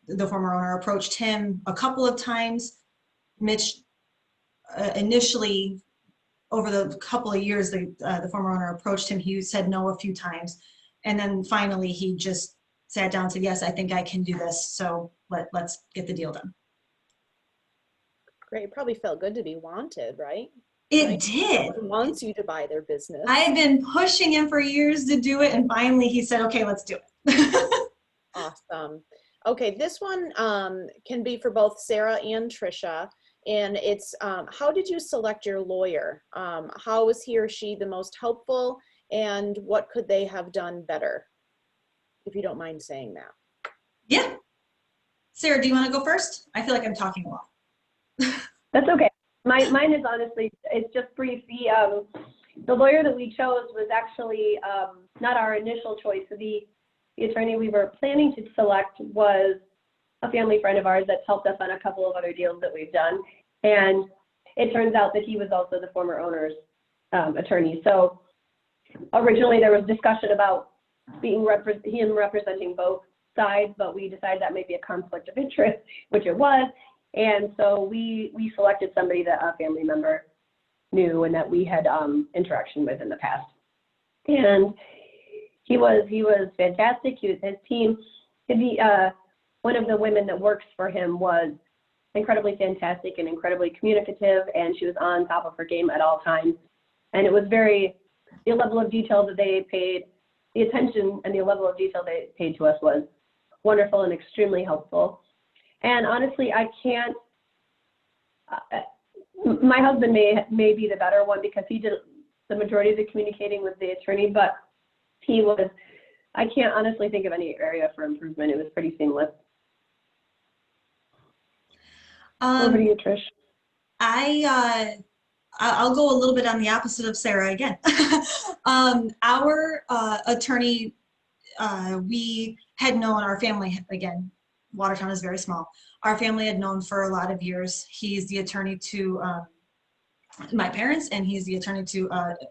the former owner approached him a couple of times. Mitch initially, over the couple of years, the former owner approached him. He said no a few times. And then finally he just sat down and said, yes, I think I can do this. So let's get the deal done. Great, it probably felt good to be wanted, right? It did. Someone wants you to buy their business. I had been pushing him for years to do it, and finally he said, okay, let's do it. Awesome. Okay, this one can be for both Sarah and Trisha, and it's how did you select your lawyer? How was he or she the most helpful, and what could they have done better? If you don't mind saying that. Yeah. Sarah, do you want to go first? I feel like I'm talking a lot. That's okay. Mine is honestly, it's just brief. The lawyer that we chose was actually not our initial choice. So the attorney we were planning to select was a family friend of ours that's helped us on a couple of other deals that we've done. And it turns out that he was also the former owner's attorney. So originally there was discussion about him representing both sides, but we decided that may be a conflict of interest, which it was. And so we selected somebody that a family member knew and that we had interaction with in the past. And he was fantastic. His team, one of the women that works for him was incredibly fantastic and incredibly communicative, and she was on top of her game at all times. And it was the level of detail that they paid, the attention and the level of detail they paid to us was wonderful and extremely helpful. And honestly, I can't, my husband may be the better one because he did the majority of the communicating with the attorney, but I can't honestly think of any area for improvement. It was pretty seamless. Over to you, Trish. I'll go a little bit on the opposite of Sarah again. Our attorney, we had known our family, again, Watertown is very small. Our family had known for a lot of years. He's the attorney to my parents, and he's the attorney to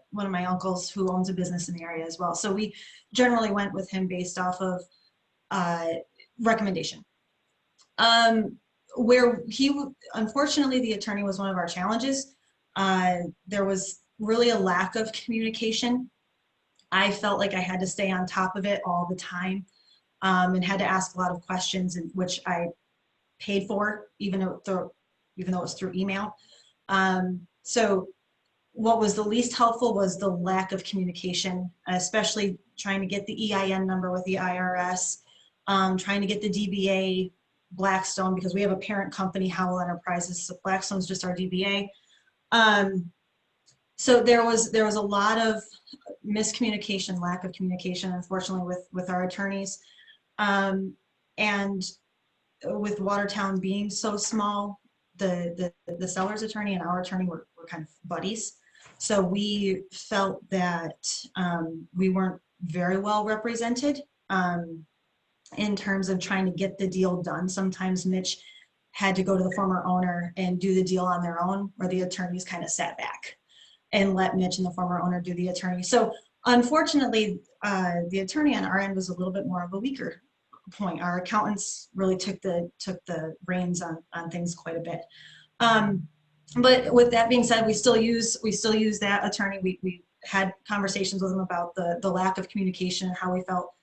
one of my uncles who owns a business in the area as well. So we generally went with him based off of recommendation. Where unfortunately, the attorney was one of our challenges. There was really a lack of communication. I felt like I had to stay on top of it all the time, and had to ask a lot of questions, which I paid for, even though it was through email. So what was the least helpful was the lack of communication, especially trying to get the EIN number with the IRS, trying to get the DBA Blackstone, because we have a parent company, Howell Enterprises. So Blackstone's just our DBA. So there was a lot of miscommunication, lack of communication, unfortunately, with our attorneys. And with Watertown being so small, the seller's attorney and our attorney were kind of buddies. So we felt that we weren't very well represented in terms of trying to get the deal done. Sometimes Mitch had to go to the former owner and do the deal on their own, where the attorneys kind of sat back and let Mitch and the former owner do the attorney. So unfortunately, the attorney on our end was a little bit more of a weaker point. Our accountants really took the reins on things quite a bit. But with that being said, we still use that attorney. We had conversations with him about the lack of communication and how we felt.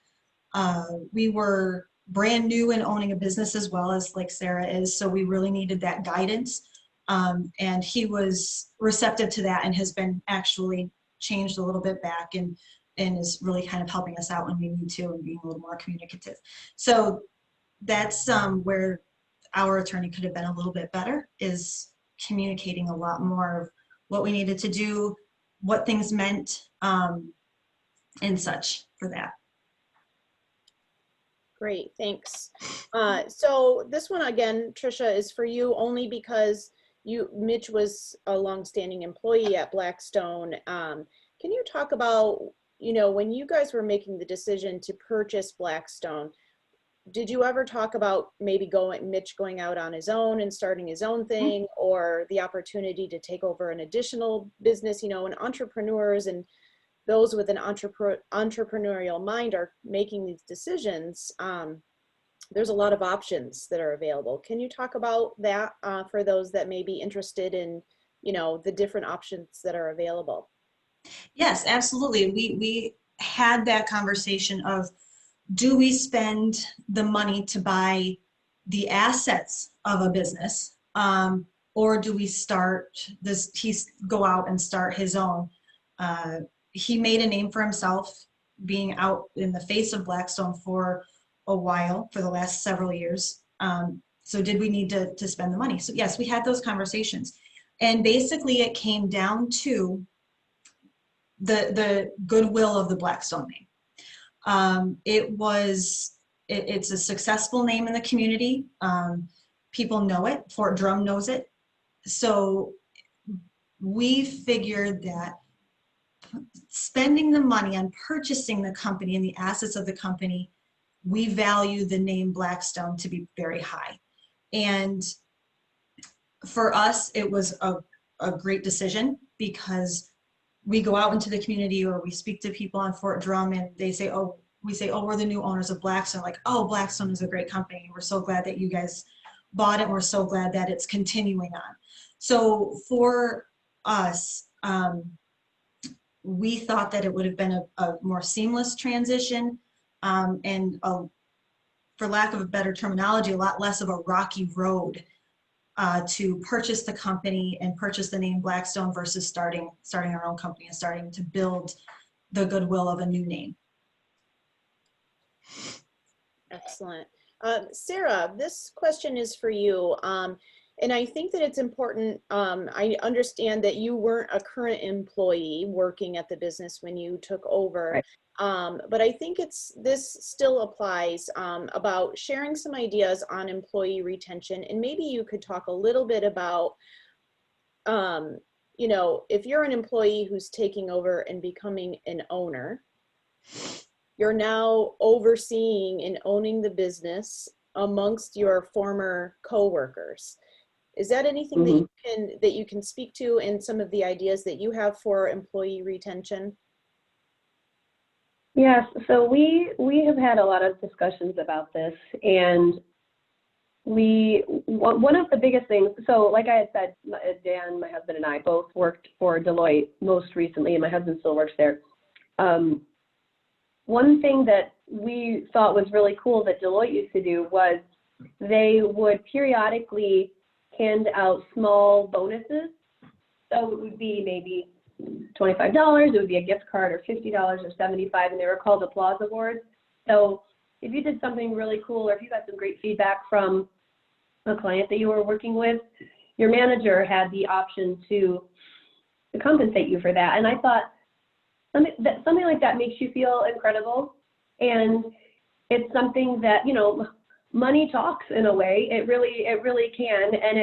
We were brand new and owning a business as well as like Sarah is, so we really needed that guidance. And he was receptive to that and has been actually changed a little bit back and is really kind of helping us out when we need to and being a little more communicative. So that's where our attorney could have been a little bit better, is communicating a lot more of what we needed to do, what things meant, and such for that. Great, thanks. So this one again, Trisha, is for you only because Mitch was a longstanding employee at Blackstone. Can you talk about, when you guys were making the decision to purchase Blackstone, did you ever talk about maybe Mitch going out on his own and starting his own thing, or the opportunity to take over an additional business? And entrepreneurs and those with an entrepreneurial mind are making these decisions. There's a lot of options that are available. Can you talk about that for those that may be interested in, the different options that are available? Yes, absolutely. We had that conversation of, do we spend the money to buy the assets of a business, or do we go out and start his own? He made a name for himself being out in the face of Blackstone for a while, for the last several years. So did we need to spend the money? So yes, we had those conversations. And basically it came down to the goodwill of the Blackstone name. It's a successful name in the community. People know it. Fort Drum knows it. So we figured that spending the money on purchasing the company and the assets of the company, we value the name Blackstone to be very high. And for us, it was a great decision, because we go out into the community or we speak to people on Fort Drum and they say, oh, we say, oh, we're the new owners of Blackstone. Like, oh, Blackstone is a great company. We're so glad that you guys bought it. We're so glad that it's continuing on. So for us, we thought that it would have been a more seamless transition, and for lack of a better terminology, a lot less of a rocky road to purchase the company and purchase the name Blackstone versus starting our own company and starting to build the goodwill of a new name. Excellent. Sarah, this question is for you. And I think that it's important. I understand that you weren't a current employee working at the business when you took over. Right. But I think this still applies about sharing some ideas on employee retention. And maybe you could talk a little bit about, you know, if you're an employee who's taking over and becoming an owner, you're now overseeing and owning the business amongst your former coworkers. Is that anything Mm-hmm. that you can speak to in some of the ideas that you have for employee retention? Yes, so we have had a lot of discussions about this, and one of the biggest things, so like I had said, Dan, my husband, and I both worked for Deloitte most recently, and my husband still works there. One thing that we thought was really cool that Deloitte used to do was they would periodically hand out small bonuses. So it would be maybe $25, it would be a gift card, or $50 or $75, and they were called applause awards. So if you did something really cool, or if you got some great feedback from a client that you were working with, your manager had the option to compensate you for that. And I thought something like that makes you feel incredible, and it's something that, you know, money talks in a way. It really can, and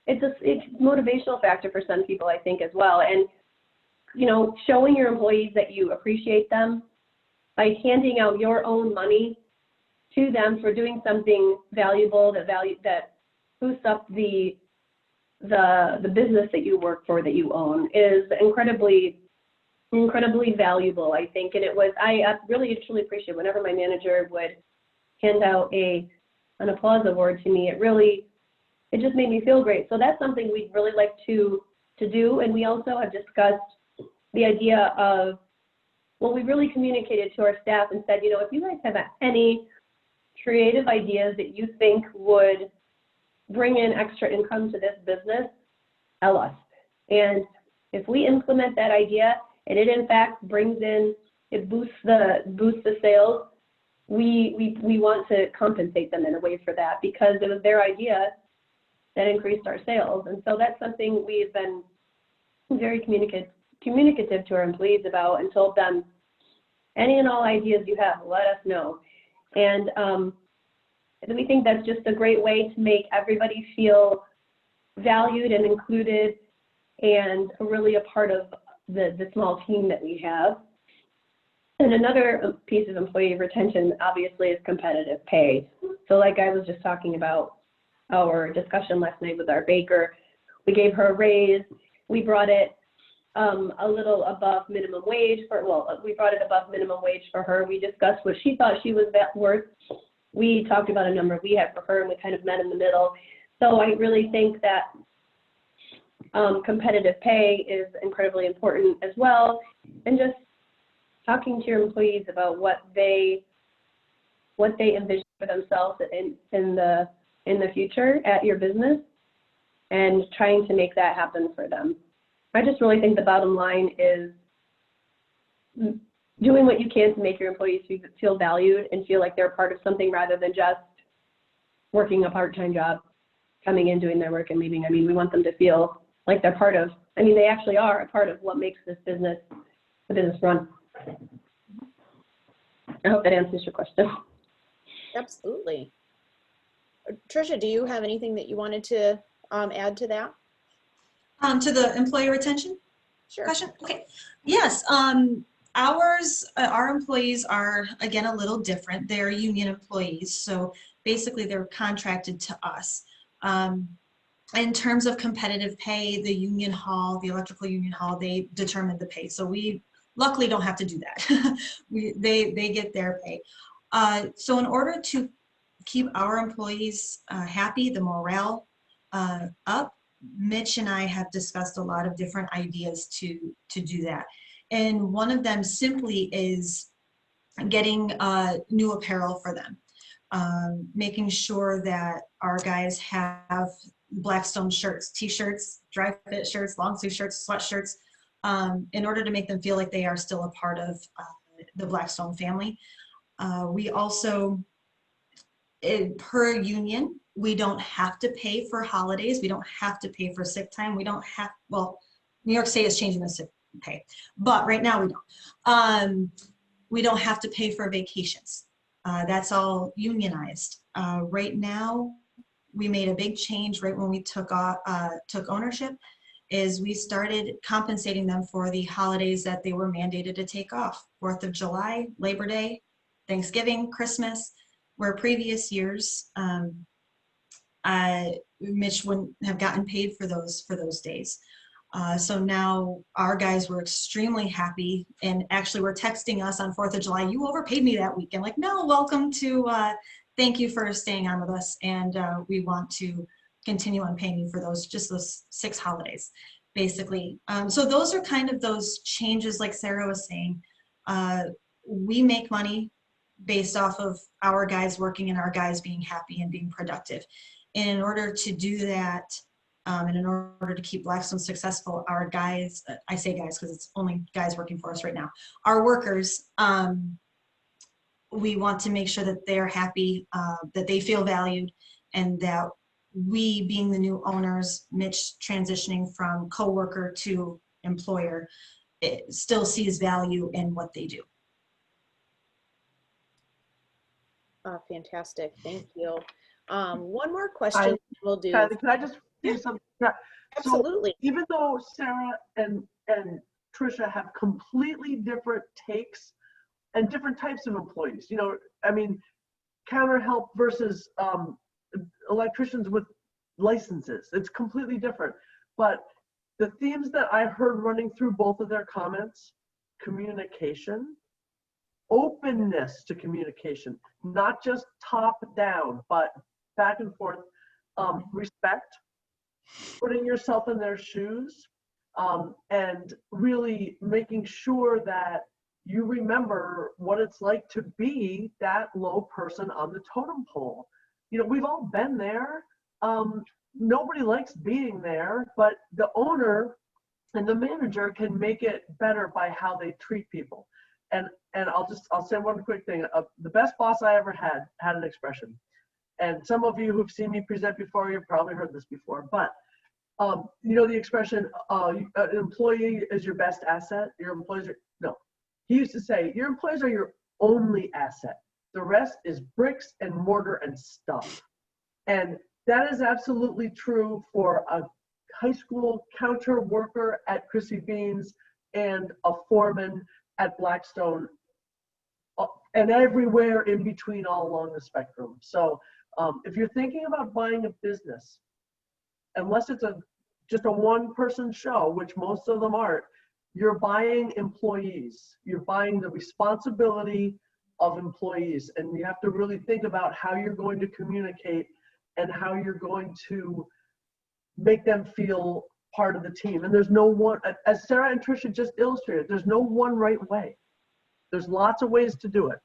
it's a motivational factor for some people, I think, as well. And, you know, showing your employees that you appreciate them by handing out your own money to them for doing something valuable that boosts up the business that you work for, that you own, is incredibly valuable, I think. And I really truly appreciate whenever my manager would hand out an applause award to me. It just made me feel great. So that's something we'd really like to do. And we also have discussed the idea of, well, we really communicated to our staff and said, you know, if you guys have any creative ideas that you think would bring in extra income to this business, tell us. And if we implement that idea and it in fact boosts the sales, we want to compensate them in a way for that, because it was their idea that increased our sales. And so that's something we've been very communicative to our employees about, and told them, any and all ideas you have, let us know. And we think that's just a great way to make everybody feel valued and included, and really a part of the small team that we have. And another piece of employee retention, obviously, is competitive pay. So like I was just talking about our discussion last night with our baker, we gave her a raise. We brought it a little above minimum wage we brought it above minimum wage for her. We discussed what she thought she was worth. We talked about a number we had for her, and we kind of met in the middle. So I really think that competitive pay is incredibly important as well. And just talking to your employees about what they envision for themselves in the future at your business, and trying to make that happen for them. I just really think the bottom line is doing what you can to make your employees feel valued and feel like they're a part of something, rather than just working a part-time job, coming in, doing their work, and leaving. I mean, we want them to feel like they're part of, they actually are a part of what makes the business run. I hope that answers your question. Absolutely. Trisha, do you have anything that you wanted to add to that? To the employee retention Sure. question? Okay. Yes. Our employees are, again, a little different. They're union employees. So basically they're contracted to us. In terms of competitive pay, the union hall, the electrical union hall, they determine the pay. So we luckily don't have to do that. They get their pay. So in order to keep our employees happy, the morale up, Mitch and I have discussed a lot of different ideas to do that. And one of them simply is getting new apparel for them. Making sure that our guys have Blackstone shirts, t-shirts, dry fit shirts, long sleeve shirts, sweatshirts, in order to make them feel like they are still a part of the Blackstone family. We also, per union, we don't have to pay for holidays. We don't have to pay for sick time. We don't have, well, New York State is changing the sick pay, but right now we don't. We don't have to pay for vacations. That's all unionized. Right now, we made a big change right when we took ownership, is we started compensating them for the holidays that they were mandated to take off. 4th of July, Labor Day, Thanksgiving, Christmas, where previous years, Mitch wouldn't have gotten paid for those days. So now our guys were extremely happy and actually were texting us on 4th of July, you overpaid me that weekend. Like, no, welcome to, thank you for staying on with us. And we want to continue on paying you for those 6 holidays, basically. So those are kind of those changes, like Sarah was saying. We make money based off of our guys working and our guys being happy and being productive. And in order to do that, and in order to keep Blackstone successful, our guys, I say guys because it's only guys working for us right now, our workers, we want to make sure that they're happy, that they feel valued, and that we, being the new owners, Mitch transitioning from coworker to employer, it still sees value in what they do. Fantastic, thank you. One more question we'll do. Kylie, can I just do something? Absolutely. So even though Sarah and Trisha have completely different takes and different types of employees, you know, I mean, counter help versus electricians with licenses, it's completely different. But the themes that I heard running through both of their comments: communication, openness to communication, not just top down, but back and forth, respect, putting yourself in their shoes, and really making sure that you remember what it's like to be that low person on the totem pole. You know, we've all been there. Nobody likes being there, but the owner and the manager can make it better by how they treat people. And I'll say one quick thing. The best boss I ever had an expression. And some of you who've seen me present before, you've probably heard this before, but you know the expression, an employee is your best asset. Your employees are, no. He used to say, your employees are your only asset. The rest is bricks and mortar and stuff. And that is absolutely true for a high school counter worker at Chrissy Beans and a foreman at Blackstone, and everywhere in between, all along the spectrum. So if you're thinking about buying a business, unless it's just a one-person show, which most of them aren't, you're buying employees. You're buying the responsibility of employees, and you have to really think about how you're going to communicate and how you're going to make them feel part of the team. And there's no one, as Sarah and Trisha just illustrated, there's no one right way. There's lots of ways to do it.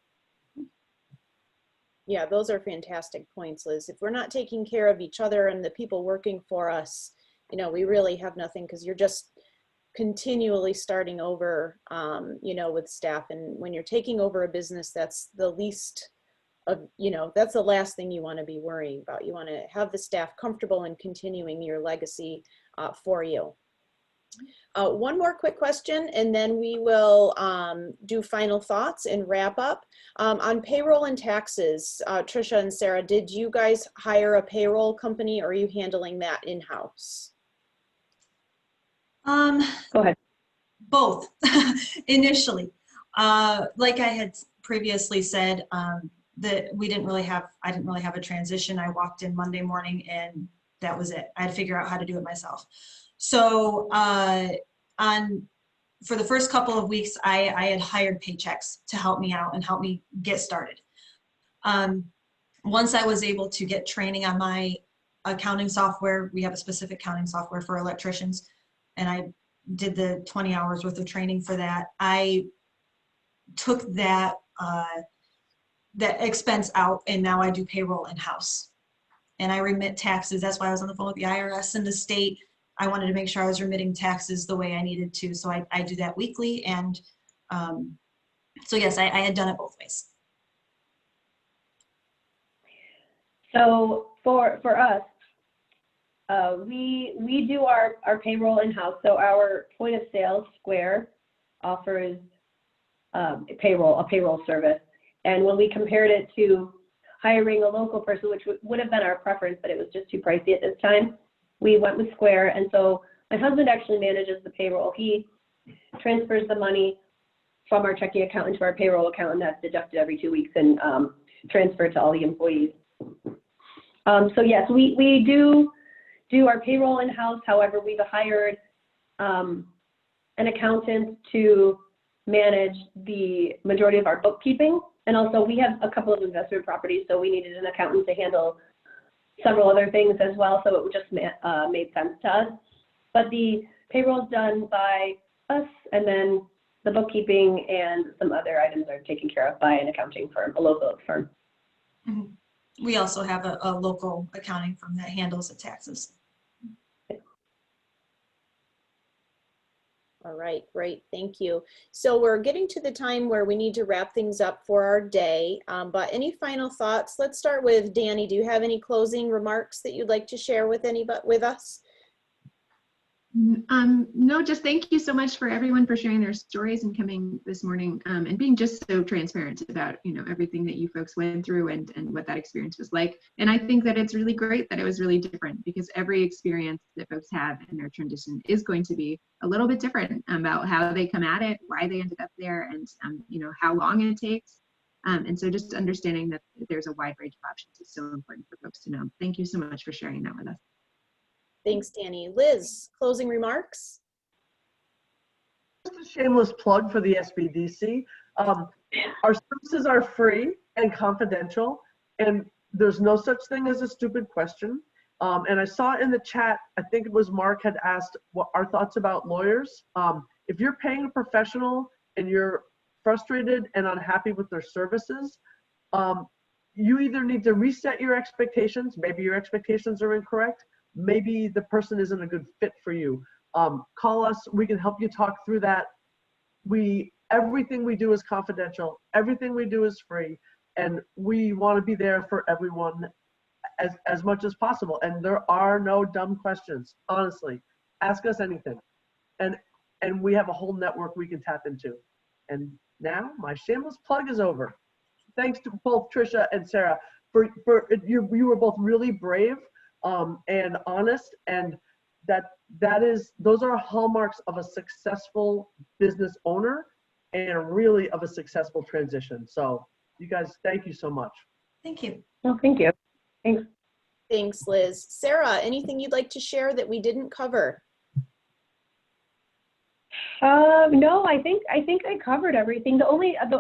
Yeah, those are fantastic points, Liz. If we're not taking care of each other and the people working for us, you know, we really have nothing, because you're just continually starting over, you know, with staff. And when you're taking over a business, that's the least of, you know, that's the last thing you want to be worrying about. You want to have the staff comfortable in continuing your legacy for you. One more quick question, and then we will do final thoughts and wrap up. On payroll and taxes, Trisha and Sarah, did you guys hire a payroll company, or are you handling that in-house? Go ahead. Both initially. Like I had previously said, that I didn't really have a transition. I walked in Monday morning and that was it. I had to figure out how to do it myself. So for the first couple of weeks, I had hired Paychecks to help me out and help me get started. Once I was able to get training on my accounting software, we have a specific accounting software for electricians, and I did the 20 hours worth of training for that. I took that expense out, and now I do payroll in-house. And I remit taxes. That's why I was on the phone with the IRS and the state. I wanted to make sure I was remitting taxes the way I needed to. So I do that weekly. And so yes, I had done it both ways. So for us, we do our payroll in-house. So our point of sale, Square, offers a payroll service. And when we compared it to hiring a local person, which would have been our preference, but it was just too pricey at this time, we went with Square. And so my husband actually manages the payroll. He transfers the money from our checking account into our payroll account, and that's deducted every 2 weeks and transferred to all the employees. So yes, we do our payroll in-house. However, we've hired an accountant to manage the majority of our bookkeeping. And also we have a couple of investment properties, so we needed an accountant to handle several other things as well. So it just made sense to us. But the payroll is done by us, and then the bookkeeping and some other items are taken care of by an accounting firm, a local firm. Mm-hmm. We also have a local accounting firm that handles the taxes. All right, great, thank you. So we're getting to the time where we need to wrap things up for our day, but any final thoughts? Let's start with Dani. Do you have any closing remarks that you'd like to share with us? No, just thank you so much for everyone for sharing their stories and coming this morning and being just so transparent about, everything that you folks went through and what that experience was like. And I think that it's really great that it was really different, because every experience that folks have in their transition is going to be a little bit different about how they come at it, why they ended up there, and how long it takes. And so just understanding that there's a wide range of options is so important for folks to know. Thank you so much for sharing that with us. Thanks, Dani. Liz, closing remarks? Just a shameless plug for the SBDC. Our services are free and confidential, and there's no such thing as a stupid question. And I saw in the chat, I think it was Mark had asked what our thoughts about lawyers. If you're paying a professional and you're frustrated and unhappy with their services, you either need to reset your expectations. Maybe your expectations are incorrect. Maybe the person isn't a good fit for you. Call us, we can help you talk through that. Everything we do is confidential, everything we do is free, and we want to be there for everyone as much as possible. And there are no dumb questions, honestly. Ask us anything. And we have a whole network we can tap into. And now my shameless plug is over. Thanks to both Trisha and Sarah for you were both really brave and honest, and those are hallmarks of a successful business owner and really of a successful transition. So you guys, thank you so much. Thank you. Oh, thank you. Thanks. Thanks, Liz. Sarah, anything you'd like to share that we didn't cover? No, I think I covered everything. The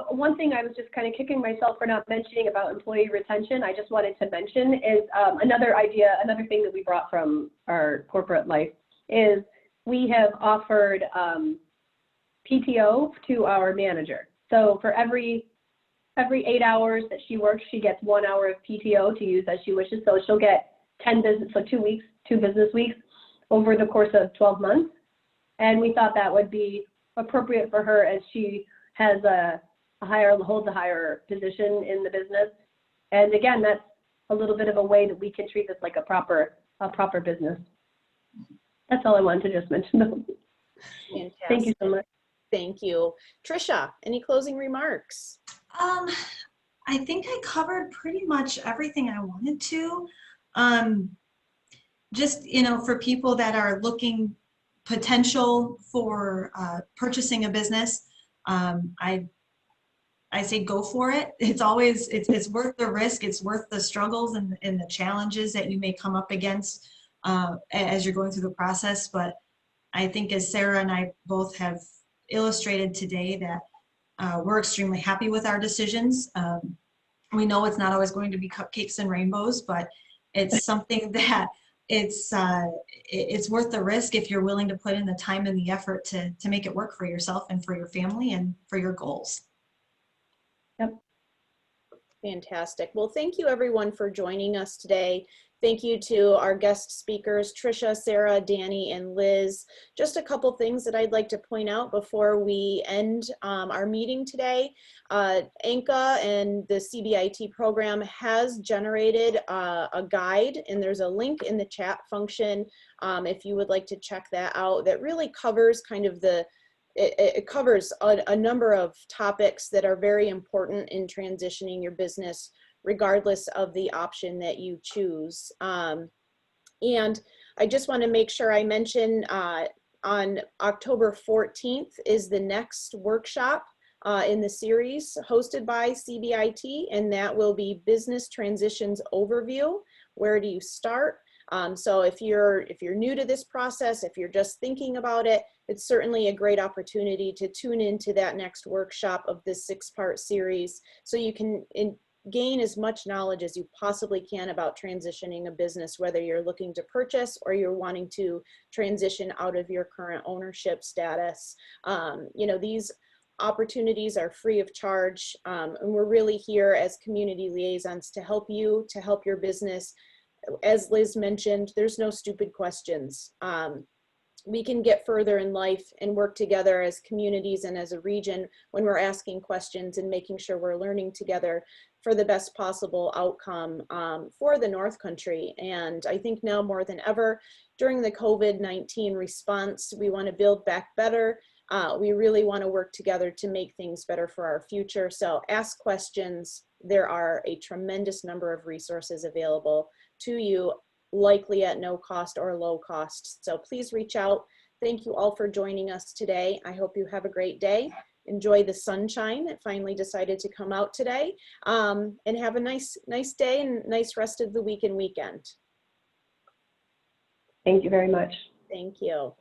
one thing I was just kind of kicking myself for not mentioning about employee retention, I just wanted to mention is another thing that we brought from our corporate life is we have offered PTO to our manager. So for every 8 hours that she works, she gets 1 hour of PTO to use as she wishes. So she'll get 2 business weeks over the course of 12 months. And we thought that would be appropriate for her as she has holds a higher position in the business. And again, that's a little bit of a way that we can treat this like a proper business. That's all I wanted to just mention. Fantastic. Thank you so much. Thank you. Trisha, any closing remarks? I think I covered pretty much everything I wanted to. Just, for people that are looking potential for purchasing a business, I say go for it. It's always, it's worth the risk. It's worth the struggles and the challenges that you may come up against as you're going through the process. But I think as Sarah and I both have illustrated today that we're extremely happy with our decisions. We know it's not always going to be cupcakes and rainbows, but it's something that it's worth the risk if you're willing to put in the time and the effort to make it work for yourself and for your family and for your goals. Yep. Fantastic. Well, thank you everyone for joining us today. Thank you to our guest speakers, Trisha, Sarah, Dani, and Liz. Just a couple things that I'd like to point out before we end our meeting today. ANCA and the CBIT program has generated a guide, and there's a link in the chat function if you would like to check that out. That really covers kind of it covers a number of topics that are very important in transitioning your business, regardless of the option that you choose. And I just want to make sure I mention on October 14th is the next workshop in the series hosted by CBIT, and that will be Business Transitions Overview. Where do you start? So if you're new to this process, if you're just thinking about it, it's certainly a great opportunity to tune into that next workshop of this 6-part series so you can gain as much knowledge as you possibly can about transitioning a business, whether you're looking to purchase or you're wanting to transition out of your current ownership status. You know, these opportunities are free of charge, and we're really here as community liaisons to help you, to help your business. As Liz mentioned, there's no stupid questions. We can get further in life and work together as communities and as a region when we're asking questions and making sure we're learning together for the best possible outcome for the North Country. And I think now more than ever, during the COVID-19 response, we want to build back better. We really want to work together to make things better for our future. So ask questions. There are a tremendous number of resources available to you, likely at no cost or low cost. So please reach out. Thank you all for joining us today. I hope you have a great day. Enjoy the sunshine that finally decided to come out today, and have a nice day and nice rest of the week and weekend. Thank you very much. Thank you.